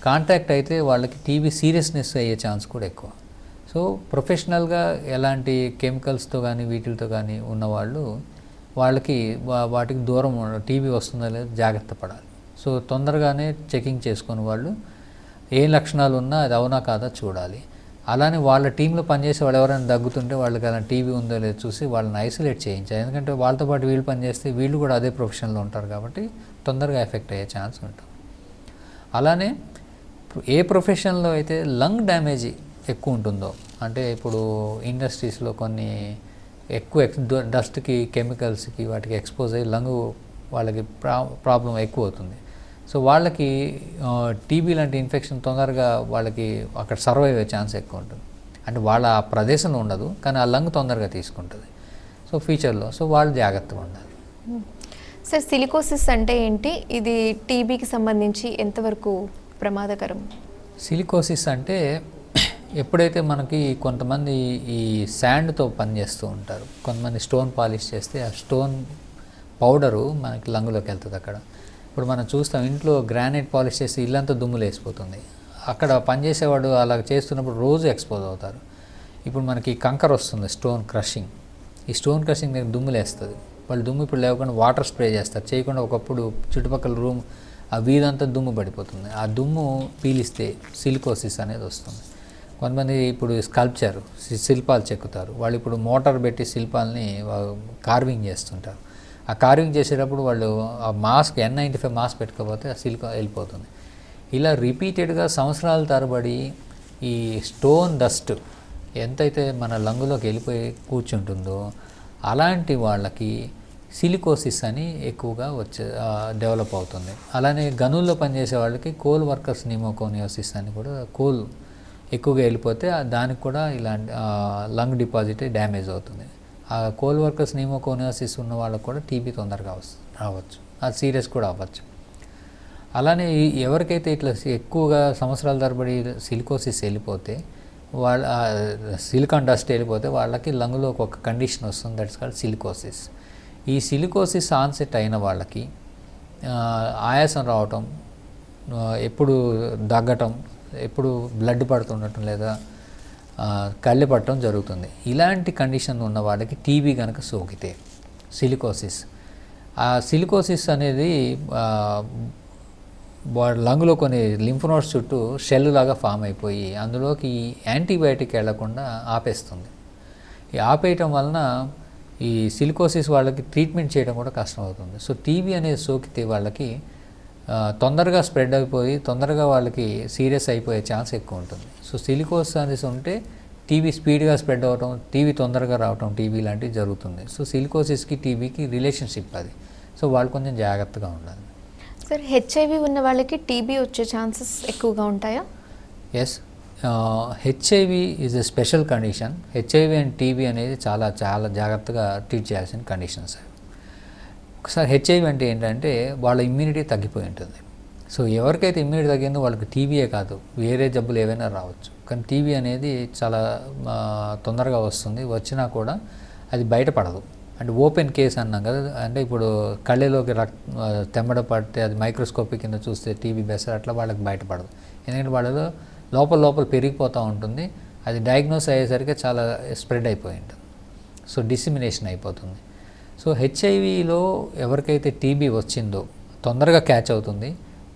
కాంటాక్ట్ అయితే వాళ్ళకి టీబీ సీరియస్నెస్ అయ్యే ఛాన్స్ కూడా ఎక్కువ. సో ప్రొఫెషనల్గా ఎలాంటి కెమికల్స్తో కానీ వీటితో కానీ ఉన్నవాళ్ళు వాళ్ళకి వాటికి దూరం టీబీ వస్తుందో లేదో జాగ్రత్త పడాలి. సో తొందరగానే చెకింగ్ చేసుకుని వాళ్ళు ఏ లక్షణాలు ఉన్నా అది అవునా కాదా చూడాలి. అలానే వాళ్ళ టీంలో పనిచేసే వాళ్ళు ఎవరైనా దగ్గుతుంటే వాళ్ళకి అలా టీబీ ఉందో లేదో చూసి వాళ్ళని ఐసోలేట్ చేయించాలి. ఎందుకంటే వాళ్ళతో పాటు వీళ్ళు పనిచేస్తే వీళ్ళు కూడా అదే ప్రొఫెషన్లో ఉంటారు కాబట్టి తొందరగా ఎఫెక్ట్ అయ్యే ఛాన్స్ ఉంటుంది. అలానే ఏ ప్రొఫెషన్లో అయితే లంగ్ డ్యామేజ్ ఎక్కువ ఉంటుందో, అంటే ఇప్పుడు ఇండస్ట్రీస్లో కొన్ని ఎక్కువ డస్ట్కి, కెమికల్స్కి వాటికి ఎక్స్పోజ్ అయ్యి లంగ్ వాళ్ళకి ప్రాబ్లం ఎక్కువ అవుతుంది. సో వాళ్ళకి టీబీ లాంటి ఇన్ఫెక్షన్ తొందరగా వాళ్ళకి అక్కడ సర్వైవ్ అయ్యే ఛాన్స్ ఎక్కువ ఉంటుంది. అంటే వాళ్ళ ఆ ప్రదేశంలో ఉండదు కానీ ఆ లంగ్ తొందరగా తీసుకుంటుంది. సో ఫ్యూచర్లో వాళ్ళు జాగ్రత్తగా ఉండాలి. సార్, సిలికోసిస్ అంటే ఏంటి? ఇది టీబీకి సంబంధించి ఎంతవరకు ప్రమాదకరం? సిలికోసిస్ అంటే ఎప్పుడైతే మనకి కొంతమంది ఈ శాండ్తో పనిచేస్తూ ఉంటారు, కొంతమంది స్టోన్ పాలిష్ చేస్తే ఆ స్టోన్ పౌడరు మనకి లంగులోకి వెళ్తుంది. అక్కడ ఇప్పుడు మనం చూస్తాం ఇంట్లో గ్రానైట్ పాలిష్ చేసి ఇల్లంతా దుమ్ములు వేసిపోతుంది. అక్కడ పనిచేసేవాడు అలా చేస్తున్నప్పుడు రోజు ఎక్స్పోజ్ అవుతారు. ఇప్పుడు మనకి కంకర్ వస్తుంది, స్టోన్ క్రషింగ్. ఈ స్టోన్ క్రషింగ్ దగ్గర దుమ్ములు వేస్తుంది. వాళ్ళు దుమ్ము ఇప్పుడు లేకుండా వాటర్ స్ప్రే చేస్తారు, చేయకుండా ఒకప్పుడు చుట్టుపక్కల రూమ్ ఆ వీధంతా దుమ్ము పడిపోతుంది. ఆ దుమ్ము పీలిస్తే సిలికోసిస్ అనేది వస్తుంది. కొంతమంది ఇప్పుడు స్కల్ప్చర్ శిల్పాలు చెక్కుతారు, వాళ్ళు ఇప్పుడు మోటార్ పెట్టి శిల్పాలని కార్వింగ్ చేస్తుంటారు. ఆ కార్వింగ్ చేసేటప్పుడు వాళ్ళు ఆ మాస్క్ N95 మాస్క్ పెట్టుకోకపోతే ఆ సిలికా వెళ్ళిపోతుంది. ఇలా రిపీటెడ్గా సంవత్సరాల తరబడి ఈ స్టోన్ డస్ట్ ఎంతైతే మన లంగులోకి వెళ్ళిపోయి కూర్చుంటుందో అలాంటి వాళ్ళకి సిలికోసిస్ అని ఎక్కువగా డెవలప్ అవుతుంది. అలానే గనుల్లో పనిచేసే వాళ్ళకి కోల్ వర్కర్స్ నిమోకోనియోసిస్ అని కూడా, కోల్ ఎక్కువగా వెళ్ళిపోతే దానికి కూడా ఇలాంటి లంగ్ డిపాజిట్ డ్యామేజ్ అవుతుంది. ఆ కోల్ వర్కర్స్ నిమోకోనియోసిస్ ఉన్న వాళ్ళకు కూడా టీబీ తొందరగా రావచ్చు, అది సీరియస్ కూడా అవ్వచ్చు. అలానే ఎవరికైతే ఇట్లా ఎక్కువగా సంవత్సరాల తరబడి సిలికోసిస్ వెళ్ళిపోతే వాళ్ళ సిలికాన్ డస్ట్ వెళ్ళిపోతే వాళ్ళకి లంగ్లోకి ఒక కండిషన్ వస్తుంది, దట్స్ కాల్డ్ సిలికోసిస్. ఈ సిలికోసిస్ ఆన్సెట్ అయిన వాళ్ళకి ఆయాసం రావటం, ఎప్పుడు దగ్గటం, ఎప్పుడు బ్లడ్ పడుతుండటం లేదా కళ్ళి పట్టడం జరుగుతుంది. ఇలాంటి కండిషన్ ఉన్న వాళ్ళకి టీబీ కనుక సోకితే సిలికోసిస్, ఆ సిలికోసిస్ అనేది లంగ్లో కొన్ని లింఫ్ నోడ్స్ చుట్టూ షెల్ లాగా ఫామ్ అయిపోయి అందులోకి యాంటీబయాటిక్ వెళ్లకుండా ఆపేస్తుంది. ఈ ఆపేయటం వలన ఈ సిలికోసిస్ వాళ్ళకి ట్రీట్మెంట్ చేయడం కూడా కష్టం అవుతుంది. సో టీబీ అనేది సోకితే వాళ్ళకి తొందరగా స్ప్రెడ్ అయిపోయి తొందరగా వాళ్ళకి సీరియస్ అయిపోయే ఛాన్స్ ఎక్కువ ఉంటుంది. సో సిలికోసిస్ ఉంటే టీబీ స్పీడ్గా స్ప్రెడ్ అవ్వటం, టీబీ తొందరగా రావటం, టీబీ లాంటివి జరుగుతుంది. సో సిలికోసిస్కి టీబీకి రిలేషన్షిప్ అది. సో వాళ్ళు కొంచెం జాగ్రత్తగా ఉండాలి. సార్, హెచ్ఐవి ఉన్న వాళ్ళకి టీబీ వచ్చే ఛాన్సెస్ ఎక్కువగా ఉంటాయా? Yes, HIV is a special condition. HIV and TB అనేది చాలా చాలా జాగ్రత్తగా ట్రీట్ చేయాల్సిన కండిషన్స్. ఒకసారి హెచ్ఐవి అంటే ఏంటంటే వాళ్ళ ఇమ్యూనిటీ తగ్గిపోయి ఉంటుంది. సో ఎవరికైతే ఇమ్యూనిటీ తగ్గిందో వాళ్ళకి టీబీయే కాదు వేరే జబ్బులు ఏవైనా రావచ్చు. కానీ టీబీ అనేది చాలా తొందరగా వస్తుంది, వచ్చినా కూడా అది బయటపడదు. అంటే ఓపెన్ కేస్ అన్నాం కదా, అంటే ఇప్పుడు కళ్ళలోకి తెమ్మడ పడితే అది మైక్రోస్కోపిక్ కింద చూస్తే టీబీ బెస్ట్, అట్లా వాళ్ళకి బయటపడదు. ఎందుకంటే వాళ్ళలో లోపల పెరిగిపోతూ ఉంటుంది. అది డయాగ్నోస్ అయ్యేసరికి చాలా స్ప్రెడ్ అయిపోయి ఉంటుంది. సో డిసిమినేషన్ అయిపోతుంది. సో హెచ్ఐవిలో ఎవరికైతే టీబీ వచ్చిందో తొందరగా క్యాచ్ అవుతుంది,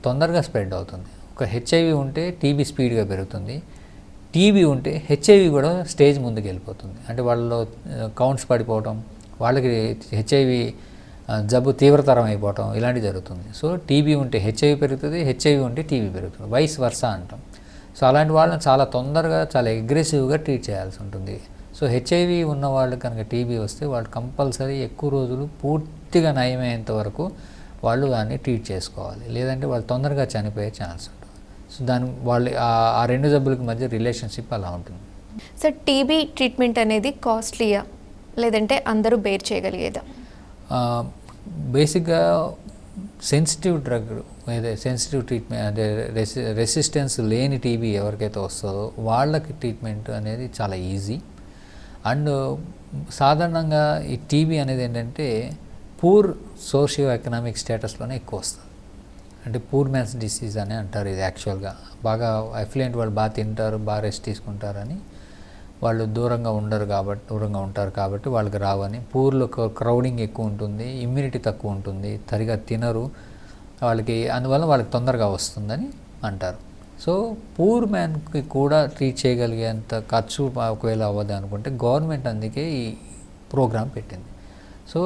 తొందరగా స్ప్రెడ్ అవుతుంది. ఒక హెచ్ఐవి ఉంటే టీబీ స్పీడ్గా పెరుగుతుంది, టీబీ ఉంటే హెచ్ఐవి కూడా స్టేజ్ ముందుకు వెళ్ళిపోతుంది. అంటే వాళ్ళలో కౌంట్స్ పడిపోవటం, వాళ్ళకి హెచ్ఐవి జబ్బు తీవ్రతరం అయిపోవటం ఇలాంటివి జరుగుతుంది. సో టీబీ ఉంటే హెచ్ఐవి పెరుగుతుంది, హెచ్ఐవి ఉంటే టీబీ పెరుగుతుంది, వైస్ వర్సా అంటాం. సో అలాంటి వాళ్ళని చాలా తొందరగా చాలా అగ్రెసివ్గా ట్రీట్ చేయాల్సి ఉంటుంది. సో హెచ్ఐవి ఉన్న వాళ్ళు కనుక టీబీ వస్తే వాళ్ళు కంపల్సరీ ఎక్కువ రోజులు పూర్తిగా నయమయ్యేంత వరకు వాళ్ళు దాన్ని ట్రీట్ చేసుకోవాలి, లేదంటే వాళ్ళు తొందరగా చనిపోయే ఛాన్స్ ఉంటుంది. సో వాళ్ళు ఆ రెండు జబ్బులకి మధ్య రిలేషన్షిప్ అలా ఉంటుంది. సార్, టీబీ ట్రీట్మెంట్ అనేది కాస్ట్లీయా లేదంటే అందరూ బేర్ చేయగలిగేదా? బేసిక్గా సెన్సిటివ్ డ్రగ్, సెన్సిటివ్ ట్రీట్మెంట్ అంటే రెసిస్టెన్స్ లేని టీబీ ఎవరికైతే వస్తుందో వాళ్ళకి ట్రీట్మెంట్ అనేది చాలా ఈజీ. అండ్ సాధారణంగా ఈ టీబీ అనేది ఏంటంటే పూర్ సోషియో ఎకనామిక్ స్టేటస్లోనే ఎక్కువ వస్తుంది. అంటే పూర్ మ్యాన్స్ డిసీజ్ అని అంటారు ఇది యాక్చువల్గా. బాగా అఫ్లుయెంట్ వాళ్ళు బాగా తింటారు, బాగా రెస్ట్ తీసుకుంటారని వాళ్ళు దూరంగా ఉంటారు కాబట్టి వాళ్ళకి రావని. పూర్లో క్రౌడింగ్ ఎక్కువ ఉంటుంది, ఇమ్యూనిటీ తక్కువ ఉంటుంది, సరిగా తినరు వాళ్ళకి, అందువల్ల వాళ్ళకి తొందరగా వస్తుందని అంటారు. సో పూర్ మ్యాన్కి కూడా ట్రీట్ చేయగలిగేంత ఖర్చు ఒకవేళ అవ్వదు అనుకుంటే గవర్నమెంట్ అందుకే ఈ ప్రోగ్రాం పెట్టింది. సో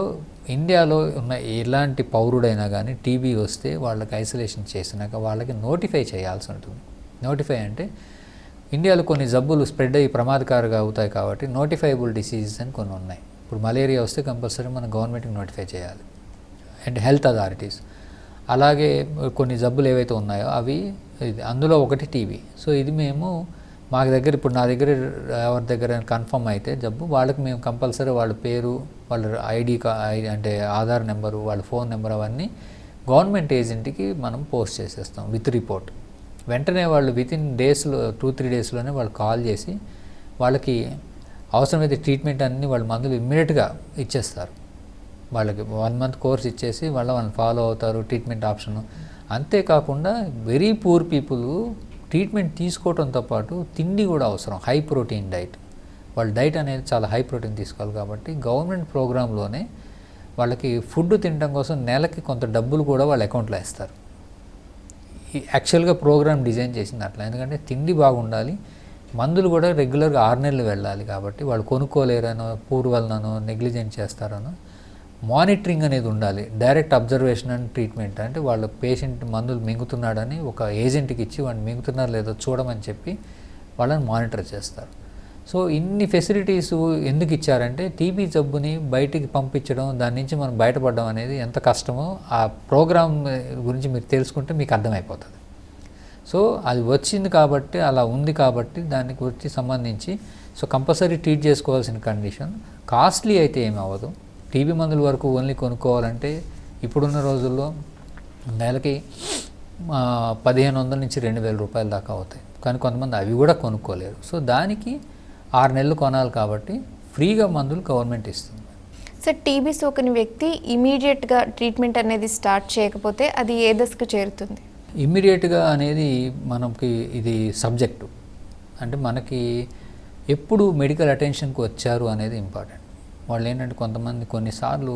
ఇండియాలో ఉన్న ఎలాంటి పౌరుడైనా కానీ టీబీ వస్తే వాళ్ళకి ఐసోలేషన్ చేసినాక వాళ్ళకి నోటిఫై చేయాల్సి ఉంటుంది. నోటిఫై అంటే ఇండియాలో కొన్ని జబ్బులు స్ప్రెడ్ అయ్యి ప్రమాదకారిగా అవుతాయి కాబట్టి నోటిఫైబుల్ డిసీజెస్ అని కొన్ని ఉన్నాయి. ఇప్పుడు మలేరియా వస్తే కంపల్సరీ మన గవర్నమెంట్కి నోటిఫై చేయాలి అండ్ హెల్త్ అథారిటీస్. అలాగే కొన్ని జబ్బులు ఏవైతే ఉన్నాయో అవి అందులో ఒకటి టీబీ. సో ఇది మేము మాకు దగ్గర ఇప్పుడు నా దగ్గర ఎవరి దగ్గర కన్ఫర్మ్ అయితే జబ్బు వాళ్ళకి మేము కంపల్సరీ వాళ్ళ పేరు, వాళ్ళ ఐడి అంటే ఆధార్ నెంబరు, వాళ్ళ ఫోన్ నెంబర్ అవన్నీ గవర్నమెంట్ ఏజెంట్కి మనం పోస్ట్ చేసేస్తాం విత్ రిపోర్ట్. వెంటనే వాళ్ళు వితిన్ డేస్లో 2-3 డేస్లోనే వాళ్ళు కాల్ చేసి వాళ్ళకి అవసరమైతే ట్రీట్మెంట్ అన్నీ వాళ్ళ మందులు ఇమ్మీడియట్గా ఇచ్చేస్తారు. వాళ్ళకి 1 మంత్ కోర్స్ ఇచ్చేసి వాళ్ళని ఫాలో అవుతారు, ట్రీట్మెంట్ ఆప్షన్. అంతేకాకుండా వెరీ పూర్ పీపుల్ ట్రీట్మెంట్ తీసుకోవడంతో పాటు తిండి కూడా అవసరం, హై ప్రోటీన్ డైట్. వాళ్ళ డైట్ అనేది చాలా హై ప్రోటీన్ తీసుకోవాలి కాబట్టి గవర్నమెంట్ ప్రోగ్రాంలోనే వాళ్ళకి ఫుడ్ తినడం కోసం నెలకి కొంత డబ్బులు కూడా వాళ్ళ అకౌంట్లో వేస్తారు. యాక్చువల్గా ప్రోగ్రామ్ డిజైన్ చేసింది అట్లా, ఎందుకంటే తిండి బాగుండాలి, మందులు కూడా రెగ్యులర్గా 6 నెలలు వెళ్ళాలి కాబట్టి వాళ్ళు కొనుక్కోలేరనో పూర్ వలనో నెగ్లిజెంట్ చేస్తారనో మానిటరింగ్ అనేది ఉండాలి. డైరెక్ట్ అబ్జర్వేషన్ అండ్ ట్రీట్మెంట్ అంటే వాళ్ళ పేషెంట్ మందులు మింగుతున్నాడని ఒక ఏజెంట్కి ఇచ్చి వాడిని మింగుతున్నారు లేదో చూడమని చెప్పి వాళ్ళని మానిటర్ చేస్తారు. సో ఇన్ని ఫెసిలిటీస్ ఎందుకు ఇచ్చారంటే టీబీ జబ్బుని బయటికి పంపించడం, దాని నుంచి మనం బయటపడడం అనేది ఎంత కష్టమో ఆ ప్రోగ్రామ్ గురించి మీరు తెలుసుకుంటే మీకు అర్థమైపోతుంది. సో అది వచ్చింది కాబట్టి, అలా ఉంది కాబట్టి దాని గురించి సంబంధించి సో కంపల్సరీ ట్రీట్ చేసుకోవాల్సిన కండిషన్. కాస్ట్లీ అయితే ఏమి అవ్వదు. టీబీ మందుల వరకు ఓన్లీ కొనుక్కోవాలంటే ఇప్పుడున్న రోజుల్లో నెలకి 1500 నుంచి 2000 రూపాయల దాకా అవుతాయి. కానీ కొంతమంది అవి కూడా కొనుక్కోలేరు. సో దానికి 6 నెలలు కొనాలి కాబట్టి ఫ్రీగా మందులు గవర్నమెంట్ ఇస్తుంది. సార్, టీబీ సోకిన వ్యక్తి ఇమీడియట్గా ట్రీట్మెంట్ అనేది స్టార్ట్ చేయకపోతే అది ఏ దశకు చేరుతుంది? ఇమ్మీడియట్గా అనేది మనకి ఇది సబ్జెక్టు, అంటే మనకి ఎప్పుడు మెడికల్ అటెన్షన్కి వచ్చారు అనేది ఇంపార్టెంట్. వాళ్ళు ఏంటంటే కొంతమంది కొన్నిసార్లు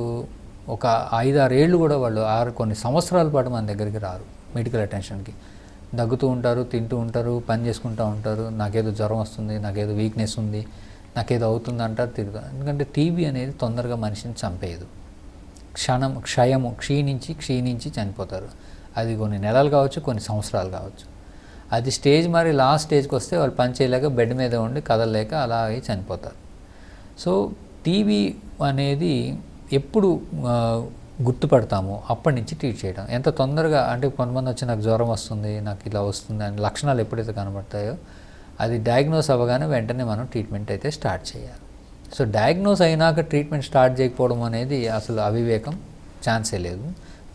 ఒక 5-6 ఏళ్ళు కూడా వాళ్ళు కొన్ని సంవత్సరాల పాటు మన దగ్గరికి రారు మెడికల్ అటెన్షన్కి. దగ్గుతూ ఉంటారు, తింటూ ఉంటారు, పని చేసుకుంటూ ఉంటారు, నాకేదో జ్వరం వస్తుంది, నాకేదో వీక్నెస్ ఉంది, నాకేదో అవుతుంది అంటారు, తిరుగుతారు. ఎందుకంటే టీబీ అనేది తొందరగా మనిషిని చంపేయదు. క్షీణించి చనిపోతారు. అది కొన్ని నెలలు కావచ్చు, కొన్ని సంవత్సరాలు కావచ్చు. అది స్టేజ్ మరి లాస్ట్ స్టేజ్కి వస్తే వాళ్ళు పని చేయలేక బెడ్ మీద ఉండి కదలలేక అలాగే చనిపోతారు. సో టీబీ అనేది ఎప్పుడు గుర్తుపడతామో అప్పటి నుంచి ట్రీట్ చేయడం. ఎంత తొందరగా అంటే కొంతమంది వచ్చి నాకు జ్వరం వస్తుంది, నాకు ఇలా వస్తుంది అని లక్షణాలు ఎప్పుడైతే కనబడతాయో అది డయాగ్నోస్ అవ్వగానే వెంటనే మనం ట్రీట్మెంట్ అయితే స్టార్ట్ చేయాలి. సో డయాగ్నోస్ అయినాక ట్రీట్మెంట్ స్టార్ట్ చేయకపోవడం అనేది అసలు అవివేకం, ఛాన్సే లేదు.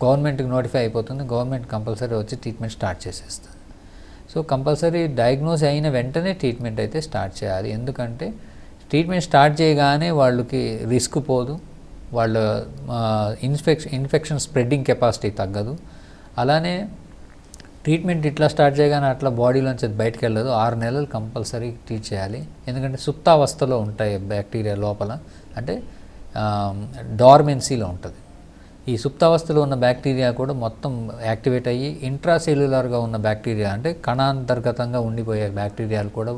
గవర్నమెంట్కి నోటిఫై అయిపోతుంది, గవర్నమెంట్ కంపల్సరీ వచ్చి ట్రీట్మెంట్ స్టార్ట్ చేసేస్తుంది. సో కంపల్సరీ డయాగ్నోస్ అయిన వెంటనే ట్రీట్మెంట్ అయితే స్టార్ట్ చేయాలి. ఎందుకంటే ట్రీట్మెంట్ స్టార్ట్ చేయగానే వాళ్ళకి రిస్క్ పోదు, వాళ్ళ ఇన్ఫెక్షన్ స్ప్రెడ్డింగ్ కెపాసిటీ తగ్గదు. అలానే ట్రీట్మెంట్ ఇట్లా స్టార్ట్ చేయగానే అట్లా బాడీలోంచి బయటకు వెళ్ళదు. 6 నెలలు కంపల్సరీ ట్రీట్ చేయాలి. ఎందుకంటే సుప్తావస్థలో ఉంటాయి బ్యాక్టీరియా లోపల, అంటే డార్మెన్సీలో ఉంటుంది. ఈ సుప్తావస్థలో ఉన్న బ్యాక్టీరియా కూడా మొత్తం యాక్టివేట్ అయ్యి ఇంట్రాసెల్యులర్గా ఉన్న బ్యాక్టీరియా అంటే కణాంతర్గతంగా ఉండిపోయే బ్యాక్టీరియాలు కూడా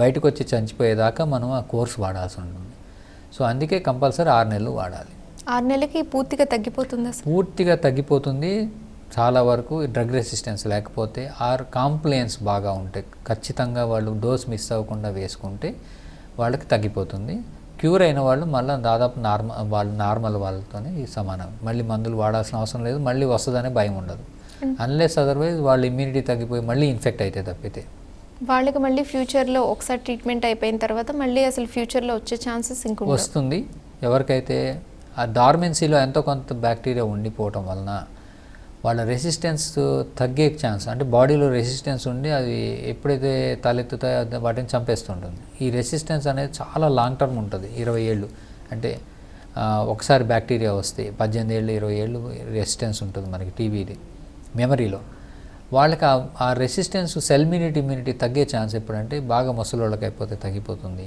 బయటకు వచ్చి చనిపోయేదాకా మనం ఆ కోర్స్ వాడాల్సి ఉంటుంది. సో అందుకే కంపల్సరీ 6 నెలలు వాడాలి. 6 నెలలకి పూర్తిగా తగ్గిపోతుందా? పూర్తిగా తగ్గిపోతుంది. చాలా వరకు డ్రగ్ రెసిస్టెన్స్ లేకపోతే కాంప్లైన్స్ బాగా ఉంటాయి, ఖచ్చితంగా వాళ్ళు డోస్ మిస్ అవ్వకుండా వేసుకుంటే వాళ్ళకి తగ్గిపోతుంది. క్యూర్ అయిన వాళ్ళు మళ్ళీ దాదాపు నార్మల్ వాళ్ళతోనే సమానం. మళ్ళీ మందులు వాడాల్సిన అవసరం లేదు, మళ్ళీ వస్తుందనే భయం ఉండదు. అన్లెస్ అదర్వైజ్ వాళ్ళు ఇమ్యూనిటీ తగ్గిపోయి మళ్ళీ ఇన్ఫెక్ట్ అయితే తప్పితే వాళ్ళకి మళ్ళీ ఫ్యూచర్లో ఒకసారి ట్రీట్మెంట్ అయిపోయిన తర్వాత మళ్ళీ అసలు ఫ్యూచర్లో వచ్చే ఛాన్సెస్ ఇంకా వస్తుంది. ఎవరికైతే ఆ డార్మెన్సీలో ఎంతో కొంత బ్యాక్టీరియా ఉండిపోవటం వలన వాళ్ళ రెసిస్టెన్స్ తగ్గే ఛాన్స్, అంటే బాడీలో రెసిస్టెన్స్ ఉండి అది ఎప్పుడైతే తలెత్తుతాయో వాటిని చంపేస్తుంటుంది. ఈ రెసిస్టెన్స్ అనేది చాలా లాంగ్ టర్మ్ ఉంటుంది, 20 ఏళ్ళు. అంటే ఒకసారి బ్యాక్టీరియా వస్తే 18 ఏళ్ళు 20 ఏళ్ళు రెసిస్టెన్స్ ఉంటుంది మనకి టీబీది మెమరీలో. వాళ్ళకి ఆ రెసిస్టెన్స్ సెల్ ఇమ్యూనిటీ తగ్గే ఛాన్స్ ఎప్పుడంటే బాగా ముసలోళ్ళకి అయిపోతే తగ్గిపోతుంది.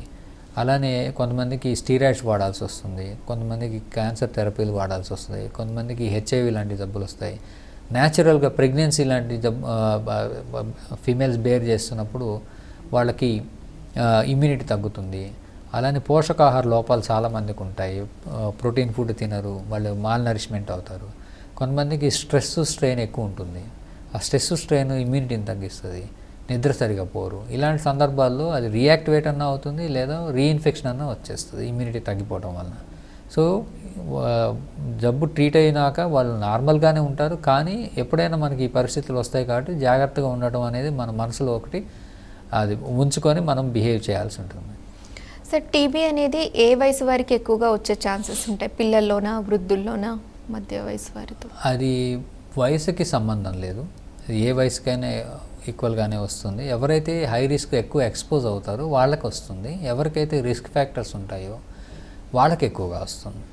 అలానే కొంతమందికి స్టీరాయిడ్స్ వాడాల్సి వస్తుంది, కొంతమందికి క్యాన్సర్ థెరపీలు వాడాల్సి వస్తుంది, కొంతమందికి హెచ్ఐవి లాంటి జబ్బులు వస్తాయి. న్యాచురల్గా ప్రెగ్నెన్సీ లాంటి ఫీమేల్స్ బేర్ చేస్తున్నప్పుడు వాళ్ళకి ఇమ్యూనిటీ తగ్గుతుంది. అలానే పోషకాహార లోపాలు చాలామందికి ఉంటాయి, ప్రోటీన్ ఫుడ్ తినరు, వాళ్ళు మాల్ నరిష్మెంట్ అవుతారు. కొంతమందికి స్ట్రెయిన్ ఎక్కువ ఉంటుంది, ఆ స్ట్రెయిన్ ఇమ్యూనిటీని తగ్గిస్తుంది, నిద్ర సరిగా పోరు. ఇలాంటి సందర్భాల్లో అది రీయాక్టివేట్ అన్నా అవుతుంది, లేదా రీఇన్ఫెక్షన్ అన్నా వచ్చేస్తుంది ఇమ్యూనిటీ తగ్గిపోవడం వలన. సో జబ్బు ట్రీట్ అయినాక వాళ్ళు నార్మల్గానే ఉంటారు, కానీ ఎప్పుడైనా మనకి ఈ పరిస్థితులు వస్తాయి కాబట్టి జాగ్రత్తగా ఉండటం అనేది మన మనసులో ఒకటి అది ఉంచుకొని మనం బిహేవ్ చేయాల్సి ఉంటుంది. సార్, టీబీ అనేది ఏ వయసు వారికి ఎక్కువగా వచ్చే ఛాన్సెస్ ఉంటాయి? పిల్లల్లోనా, వృద్ధుల్లోనా, మధ్య వయసు వారితో? అది వయసుకి సంబంధం లేదు, ఏ వయసుకైనా ఈక్వల్గానే వస్తుంది. ఎవరైతే హై రిస్క్ ఎక్కువ ఎక్స్పోజ్ అవుతారో వాళ్ళకి వస్తుంది, ఎవరికైతే రిస్క్ ఫ్యాక్టర్స్ ఉంటాయో వాళ్ళకి ఎక్కువగా వస్తుంది.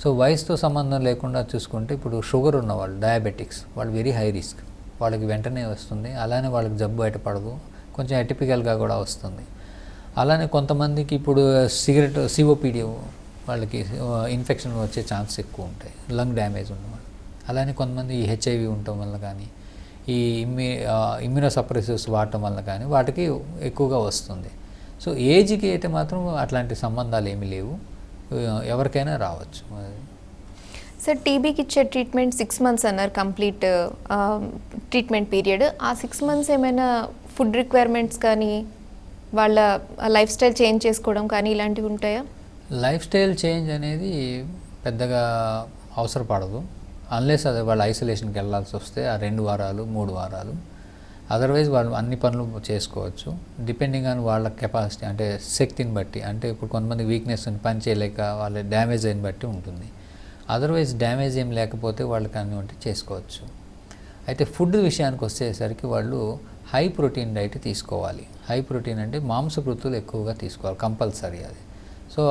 సో వయసుతో సంబంధం లేకుండా చూసుకుంటే ఇప్పుడు షుగర్ ఉన్నవాళ్ళు, డయాబెటిక్స్, వాళ్ళు వెరీ హై రిస్క్, వాళ్ళకి వెంటనే వస్తుంది. అలానే వాళ్ళకి జబ్బు బయటపడదు, కొంచెం అటిపికల్గా కూడా వస్తుంది. అలానే కొంతమందికి ఇప్పుడు సిగరెట్, సిఓపిడి వాళ్ళకి ఇన్ఫెక్షన్ వచ్చే ఛాన్స్ ఎక్కువ ఉంటాయి, లంగ్ డ్యామేజ్ ఉన్నవాళ్ళు. అలానే కొంతమంది ఈ హెచ్ఐవి ఉండటం వల్ల కానీ, ఈ ఇమ్యూనోసప్రెసివ్స్ వాడటం వల్ల కానీ వాటికి ఎక్కువగా వస్తుంది. సో ఏజ్కి అయితే మాత్రం అట్లాంటి సంబంధాలు ఏమీ లేవు, ఎవరికైనా రావచ్చు. సార్ టీబీకి ఇచ్చే ట్రీట్మెంట్ 6 months అన్నారు, కంప్లీట్ ట్రీట్మెంట్ పీరియడ్. ఆ 6 months ఏమైనా ఫుడ్ రిక్వైర్మెంట్స్ కానీ వాళ్ళ లైఫ్ స్టైల్ చేంజ్ చేసుకోవడం కానీ ఇలాంటివి ఉంటాయా? లైఫ్ స్టైల్ చేంజ్ అనేది పెద్దగా అవసరపడదు, అన్లెస్ అది వాళ్ళు ఐసోలేషన్కి వెళ్ళాల్సి వస్తే ఆ 2 వారాలు 3 వారాలు. అదర్వైజ్ వాళ్ళు అన్ని పనులు చేసుకోవచ్చు, డిపెండింగ్ ఆన్ వాళ్ళ కెపాసిటీ, అంటే శక్తిని బట్టి. అంటే ఇప్పుడు కొంతమంది వీక్నెస్ పని చేయలేక వాళ్ళ డ్యామేజ్ అయిన బట్టి ఉంటుంది. అదర్వైజ్ డ్యామేజ్ ఏం లేకపోతే వాళ్ళకి అన్ని చేసుకోవచ్చు. అయితే ఫుడ్ విషయానికి వచ్చేసరికి వాళ్ళు హై ప్రోటీన్ డైట్ తీసుకోవాలి. హై ప్రోటీన్ అంటే మాంసకృతులు ఎక్కువగా తీసుకోవాలి, కంపల్సరీ అది. సో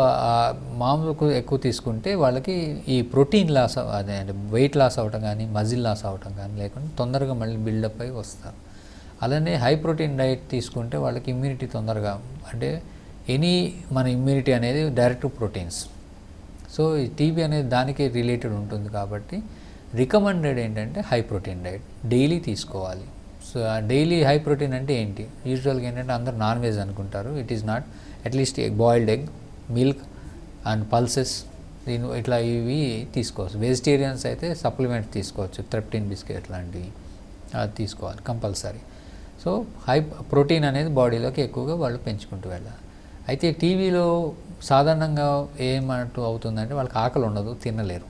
మాంసకు ఎక్కువ తీసుకుంటే వాళ్ళకి ఈ ప్రోటీన్ లాస్, అదే అంటే వెయిట్ లాస్ అవ్వటం కానీ మజిల్ లాస్ అవ్వటం కానీ లేకుండా తొందరగా మళ్ళీ బిల్డప్ అయి వస్తారు. అలానే హై ప్రోటీన్ డైట్ తీసుకుంటే వాళ్ళకి ఇమ్యూనిటీ తొందరగా, అంటే మన ఇమ్యూనిటీ అనేది డైరెక్ట్ ప్రోటీన్స్. సో ఈ టీబీ అనేది దానికి రిలేటెడ్ ఉంటుంది కాబట్టి రికమెండెడ్ ఏంటంటే హై ప్రోటీన్ డైట్ డైలీ తీసుకోవాలి. సో ఆ డైలీ హై ప్రోటీన్ అంటే ఏంటి, యూజువల్గా ఏంటంటే అందరూ నాన్ వెజ్ అనుకుంటారు. It is not. At least boiled egg, milk and pulses, ఇట్లా ఇవి తీసుకోవచ్చు. వెజిటేరియన్స్ అయితే సప్లిమెంట్ తీసుకోవచ్చు, త్రెప్టిన్ బిస్కెట్ లాంటివి అది తీసుకోవాలి కంపల్సరీ. సో హై ప్రోటీన్ అనేది బాడీలోకి ఎక్కువగా వాళ్ళు పెంచుకుంటూ వెళ్ళాలి. అయితే టీవీలో సాధారణంగా ఏమంటూ అవుతుందంటే వాళ్ళకి ఆకలి ఉండదు, తినలేరు.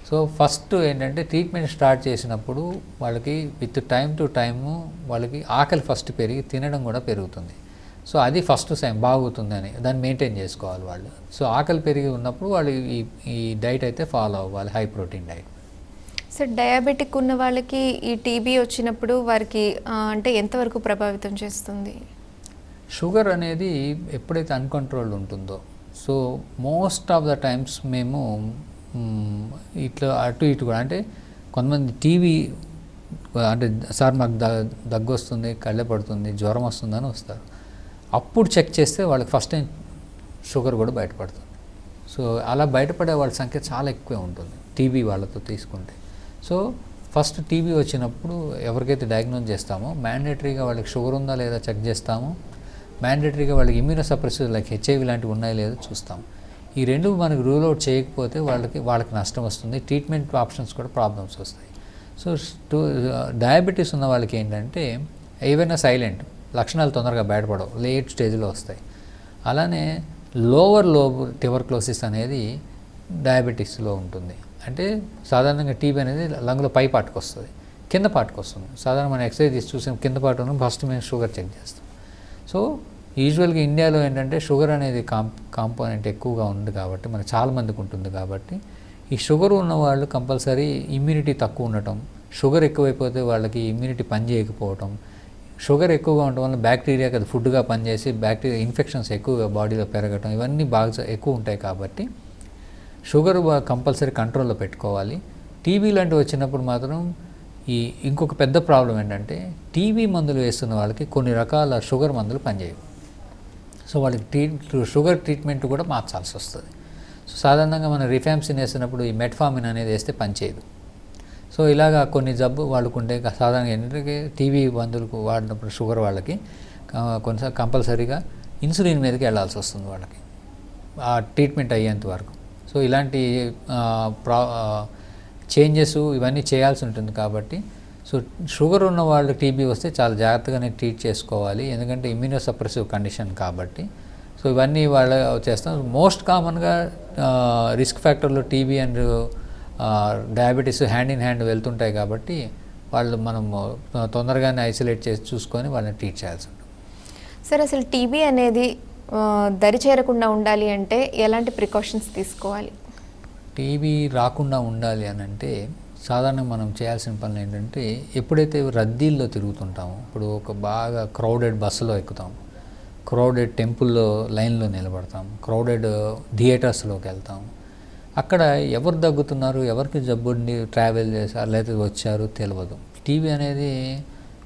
సో ఫస్ట్ ఏంటంటే ట్రీట్మెంట్ స్టార్ట్ చేసినప్పుడు వాళ్ళకి విత్ టైం టు టైము వాళ్ళకి ఆకలి ఫస్ట్ పెరిగి తినడం కూడా పెరుగుతుంది. సో అది ఫస్ట్ సైన్ బాగుతుందని దాన్ని మెయింటైన్ చేసుకోవాలి వాళ్ళు. సో ఆకలి పెరిగి ఉన్నప్పుడు వాళ్ళు ఈ డైట్ అయితే ఫాలో అవ్వాలి, high protein diet. Sir diabetic ఉన్న వాళ్ళకి ఈ టీబీ వచ్చినప్పుడు వారికి అంటే ఎంతవరకు ప్రభావితం చేస్తుంది? షుగర్ అనేది ఎప్పుడైతే అన్కంట్రోల్డ్ ఉంటుందో, so most of the times మేము ఇట్లా అటు ఇటు కూడా, అంటే కొంతమంది టీవీ అంటే సార్ మాకు దగ్గు వస్తుంది, కళ్ళె పడుతుంది, జ్వరం వస్తుందని వస్తారు. అప్పుడు చెక్ చేస్తే వాళ్ళకి ఫస్ట్ టైం షుగర్ కూడా బయటపడుతుంది. సో అలా బయటపడే వాళ్ళ సంఖ్య చాలా ఎక్కువే ఉంటుంది టీబీ వాళ్ళతో తీసుకుంటే. సో ఫస్ట్ టీబీ వచ్చినప్పుడు ఎవరికైతే డయాగ్నోజ్ చేస్తామో మ్యాండేటరీగా వాళ్ళకి షుగర్ ఉందా లేదా చెక్ చేస్తాము, మ్యాండేటరీగా వాళ్ళకి ఇమ్యూనోసప్రెసివ్ లైక్ హెచ్ఐవి లాంటివి ఉన్నాయో లేదో చూస్తాం. ఈ రెండు మనకు రూల్ అవుట్ చేయకపోతే వాళ్ళకి నష్టం వస్తుంది, ట్రీట్మెంట్ ఆప్షన్స్ కూడా ప్రాబ్లమ్స్ వస్తాయి. సో డయాబెటీస్ ఉన్న వాళ్ళకి ఏంటంటే ఏవైనా సైలెంట్ లక్షణాలు తొందరగా బయటపడవు, లేట్ స్టేజ్లో వస్తాయి. అలానే లోవర్ లోబ్ ట్యూబర్క్లోసిస్ అనేది డయాబెటీస్లో ఉంటుంది. అంటే సాధారణంగా టీబీ అనేది లంగ్లో పై పాటుకు వస్తుంది, కింద పాటుకు వస్తుంది. సాధారణ మనం ఎక్సర్సైజ్ చేసి చూసాం కింద పాటు ఫస్ట్ మేము షుగర్ చెక్ చేస్తాం. సో యూజువల్గా ఇండియాలో ఏంటంటే షుగర్ అనేది కాంపోనెంట్ ఎక్కువగా ఉంది కాబట్టి మనకు చాలామందికి ఉంటుంది కాబట్టి ఈ షుగర్ ఉన్న వాళ్ళు కంపల్సరీ ఇమ్యూనిటీ తక్కువ ఉండటం, షుగర్ ఎక్కువైపోతే వాళ్ళకి ఇమ్యూనిటీ పని చేయకపోవటం, షుగర్ ఎక్కువగా ఉండటం వల్ల బ్యాక్టీరియాకి అది ఫుడ్గా పనిచేసి బ్యాక్టీరియా ఇన్ఫెక్షన్స్ ఎక్కువగా బాడీలో పెరగటం ఇవన్నీ బాగా ఎక్కువ ఉంటాయి కాబట్టి షుగర్ కంపల్సరీ కంట్రోల్లో పెట్టుకోవాలి. టీబీ లాంటివి వచ్చినప్పుడు మాత్రం ఇంకొక పెద్ద ప్రాబ్లం ఏంటంటే టీబీ మందులు వేస్తున్న వాళ్ళకి కొన్ని రకాల షుగర్ మందులు పనిచేయవు. సో వాళ్ళకి షుగర్ ట్రీట్మెంట్ కూడా మార్చాల్సి వస్తుంది. సో సాధారణంగా మనం రిఫాంసిన్ వేసినప్పుడు ఈ మెట్ఫార్మిన్ అనేది వేస్తే పనిచేయదు. సో ఇలాగా కొన్ని జబ్బు వాళ్ళకుంటే సాధారణంగా ఏంటంటే టీబీ మందులకు వాడినప్పుడు షుగర్ వాళ్ళకి కొంచెం కంపల్సరీగా ఇన్సులిన్ మీదకి వెళ్ళాల్సి వస్తుంది వాళ్ళకి ఆ ట్రీట్మెంట్ అయ్యేంత వరకు. సో ఇలాంటి చేంజెస్ ఇవన్నీ చేయాల్సి ఉంటుంది కాబట్టి సో షుగర్ ఉన్న వాళ్ళు టీబీ వస్తే చాలా జాగ్రత్తగానే ట్రీట్ చేసుకోవాలి, ఎందుకంటే ఇమ్యూనోసప్రెసివ్ కండిషన్ కాబట్టి. సో ఇవన్నీ వాళ్ళు చేస్తాం. మోస్ట్ కామన్గా రిస్క్ ఫ్యాక్టర్లో TB and diabetes hand in hand వెళ్తుంటాయి కాబట్టి మనం తొందరగానే ఐసోలేట్ చేసి చూసుకొని వాళ్ళని ట్రీట్ చేయాల్సి ఉంటుంది. సార్ అసలు టీబీ అనేది దరి చేరకుండా ఉండాలి అంటే ఎలాంటి ప్రికాషన్స్ తీసుకోవాలి? టీబీ రాకుండా ఉండాలి అని అంటే సాధారణంగా మనం చేయాల్సిన పనులు ఏంటంటే ఎప్పుడైతే రద్దీల్లో తిరుగుతుంటామో, ఇప్పుడు ఒక బాగా క్రౌడెడ్ బస్సులో ఎక్కుతాం, క్రౌడెడ్ టెంపుల్లో లైన్లో నిలబడతాం, క్రౌడెడ్ థియేటర్స్లోకి వెళ్తాం, అక్కడ ఎవరు దగ్గుతున్నారు, ఎవరికి జబ్బుండి ట్రావెల్ చేశారు లేదా వచ్చారు తెలియదు. టీబీ అనేది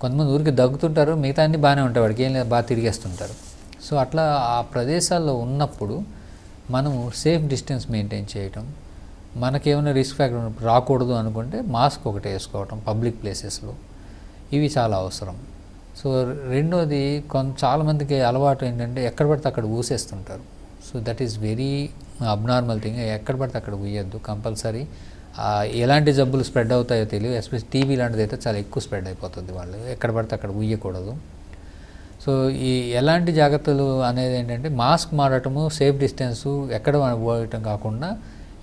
కొంతమంది ఊరికి దగ్గుతుంటారు, మిగతా అన్నీ బాగానే ఉంటాయి, వాడికి ఏం లేదు, బాగా తిరిగేస్తుంటారు. సో అట్లా ఆ ప్రదేశాల్లో ఉన్నప్పుడు మనము సేఫ్ డిస్టెన్స్ మెయింటైన్ చేయటం, మనకేమైనా రిస్క్ ఫ్యాక్టర్ రాకూడదు అనుకుంటే మాస్క్ ఒకటి వేసుకోవటం పబ్లిక్ ప్లేసెస్లో, ఇవి చాలా అవసరం. సో రెండోది చాలామందికి అలవాటు ఏంటంటే ఎక్కడ పడితే అక్కడ ఊసేస్తుంటారు. So that is very abnormal thing. ఎక్కడ పడితే అక్కడ ఊయొద్దు కంపల్సరీ. ఎలాంటి జబ్బులు స్ప్రెడ్ అవుతాయో తెలియదు, ఎస్పెషల్లీ టీబీ లాంటిది అయితే చాలా ఎక్కువ స్ప్రెడ్ అయిపోతుంది. వాళ్ళు ఎక్కడ పడితే అక్కడ ఊయకూడదు. సో ఈ ఎలాంటి జాగ్రత్తలు అనేది ఏంటంటే మాస్క్ మారటము, సేఫ్ డిస్టెన్సు, ఎక్కడ పోయటం కాకుండా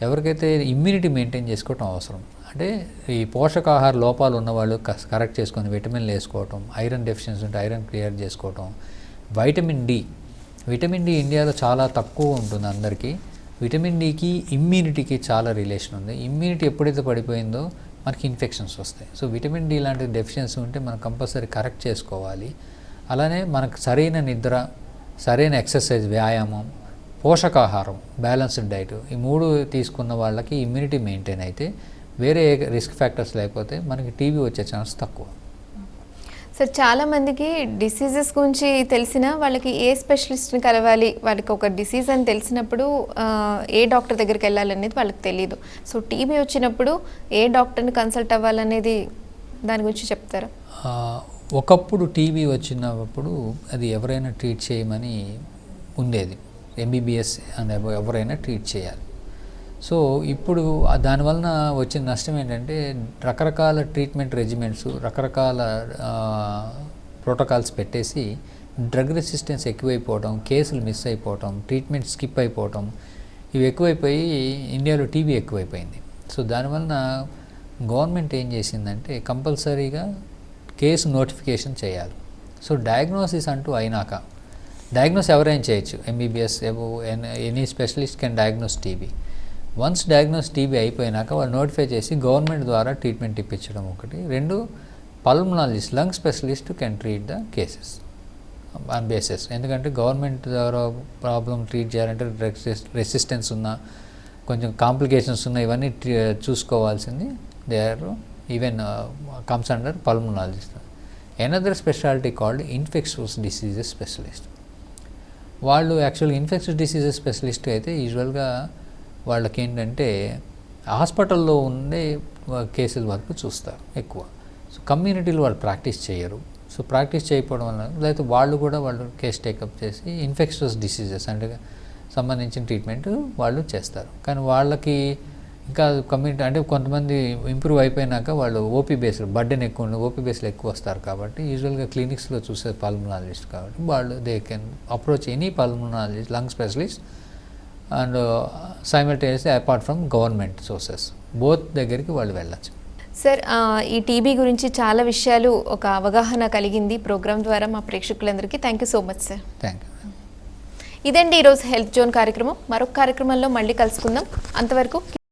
ఎవరికైతే ఇమ్యూనిటీ మెయింటైన్ చేసుకోవటం అవసరం. అంటే ఈ పోషకాహార లోపాలు ఉన్నవాళ్ళు కరెక్ట్ చేసుకొని విటమిన్లు వేసుకోవటం, ఐరన్ డెఫిషియన్సీ ఉంటే ఐరన్ క్లియర్ చేసుకోవటం, విటమిన్ డి ఇండియాలో చాలా తక్కువ ఉంటుంది అందరికీ. విటమిన్ డికి ఇమ్యూనిటీకి చాలా రిలేషన్ ఉంది. ఇమ్యూనిటీ ఎప్పుడైతే పడిపోయిందో మనకి ఇన్ఫెక్షన్స్ వస్తాయి. సో విటమిన్ డి లాంటి డెఫిషియన్సీ ఉంటే మనం కంపల్సరీ కరెక్ట్ చేసుకోవాలి. అలానే మనకు సరైన నిద్ర, సరైన ఎక్సర్సైజ్, వ్యాయామం, పోషకాహారం, బ్యాలెన్స్డ్ డైట్, ఈ 3 తీసుకున్న వాళ్ళకి ఇమ్యూనిటీ మెయింటైన్ అయితే వేరే రిస్క్ ఫ్యాక్టర్స్ లేకపోతే మనకి టీబీ వచ్చే ఛాన్స్ తక్కువ. సార్ చాలామందికి డిసీజెస్ గురించి తెలిసినా వాళ్ళకి ఏ స్పెషలిస్ట్ని కలవాలి, వాళ్ళకి ఒక డిసీజ్ అని తెలిసినప్పుడు ఏ డాక్టర్ దగ్గరికి వెళ్ళాలనేది వాళ్ళకి తెలియదు. సో టీబీ వచ్చినప్పుడు ఏ డాక్టర్ని కన్సల్ట్ అవ్వాలనేది దాని గురించి చెప్తారా? ఒకప్పుడు టీబీ వచ్చినప్పుడు అది ఎవరైనా ట్రీట్ చేయమని ఉండేది, ఎంబీబీఎస్ అనే ఎవరైనా ట్రీట్ చేయాలి. సో ఇప్పుడు దానివలన వచ్చిన నష్టం ఏంటంటే రకరకాల ట్రీట్మెంట్ రెజిమెంట్స్, రకరకాల ప్రోటోకాల్స్ పెట్టేసి డ్రగ్ రెసిస్టెన్స్ ఎక్కువైపోవడం, కేసులు మిస్ అయిపోవటం, ట్రీట్మెంట్ స్కిప్ అయిపోవటం, ఇవి ఎక్కువైపోయి ఇండియాలో టీబీ ఎక్కువైపోయింది. సో దానివలన గవర్నమెంట్ ఏం చేసిందంటే కంపల్సరీగా కేసు నోటిఫికేషన్ చేయాలి. సో డయాగ్నోసిస్ అంటూ అయినాక, డయాగ్నోస్ ఎవరైనా చేయొచ్చు, MBBS any specialist can diagnose TB. Once diagnose TB అయిపోయినాక వాళ్ళు నోటిఫై చేసి గవర్నమెంట్ ద్వారా ట్రీట్మెంట్ ఇప్పించడం ఒకటి. 2, pulmonologist, lung specialist can treat the cases on basis. ఎందుకంటే గవర్నమెంట్ ద్వారా ప్రాబ్లం ట్రీట్ చేయాలంటే డ్రగ్ రెసిస్టెన్స్ ఉన్న, కొంచెం కాంప్లికేషన్స్ ఉన్న, ఇవన్నీ చూసుకోవాల్సింది they are even comes under pulmonologist. Another specialty called infectious diseases specialist. వాళ్ళు యాక్చువల్గా ఇన్ఫెక్షస్ డిసీజెస్ స్పెషలిస్ట్ అయితే యూజువల్గా వాళ్ళకి ఏంటంటే హాస్పిటల్లో ఉండే కేసుల వరకు చూస్తారు ఎక్కువ. సో కమ్యూనిటీలో వాళ్ళు ప్రాక్టీస్ చేయరు. సో ప్రాక్టీస్ చేయకపోవడం వల్ల లేకపోతే వాళ్ళు కేసు టేకప్ చేసి ఇన్ఫెక్షస్ డిసీజెస్ అంటే సంబంధించిన ట్రీట్మెంట్ వాళ్ళు చేస్తారు. కానీ వాళ్ళకి ఇంకా కమ్యూనిటీ అంటే కొంతమంది ఇంప్రూవ్ అయిపోయినాక వాళ్ళు ఓపీ బేస్డ్ బర్డెన్ ఎక్కువ ఉండి ఓపీ బేస్లో ఎక్కువ వస్తారు కాబట్టి యూజువల్గా క్లినిక్స్లో చూసే పల్మనాలజిస్ట్ కాబట్టి వాళ్ళు they can approach any pulmonologist, lung specialist and simultaneously apart from government sources, both దగ్గరికి వాళ్ళు వెళ్ళచ్చు. సార్ ఈ టీబీ గురించి చాలా విషయాలు ఒక అవగాహన కలిగింది ప్రోగ్రామ్ ద్వారా మా ప్రేక్షకులందరికీ. Thank you so much sir. Thank you. ఇదండి ఈరోజు హెల్త్ జోన్ కార్యక్రమం. మరొక కార్యక్రమంలో మళ్ళీ కలుసుకుందాం. అంతవరకు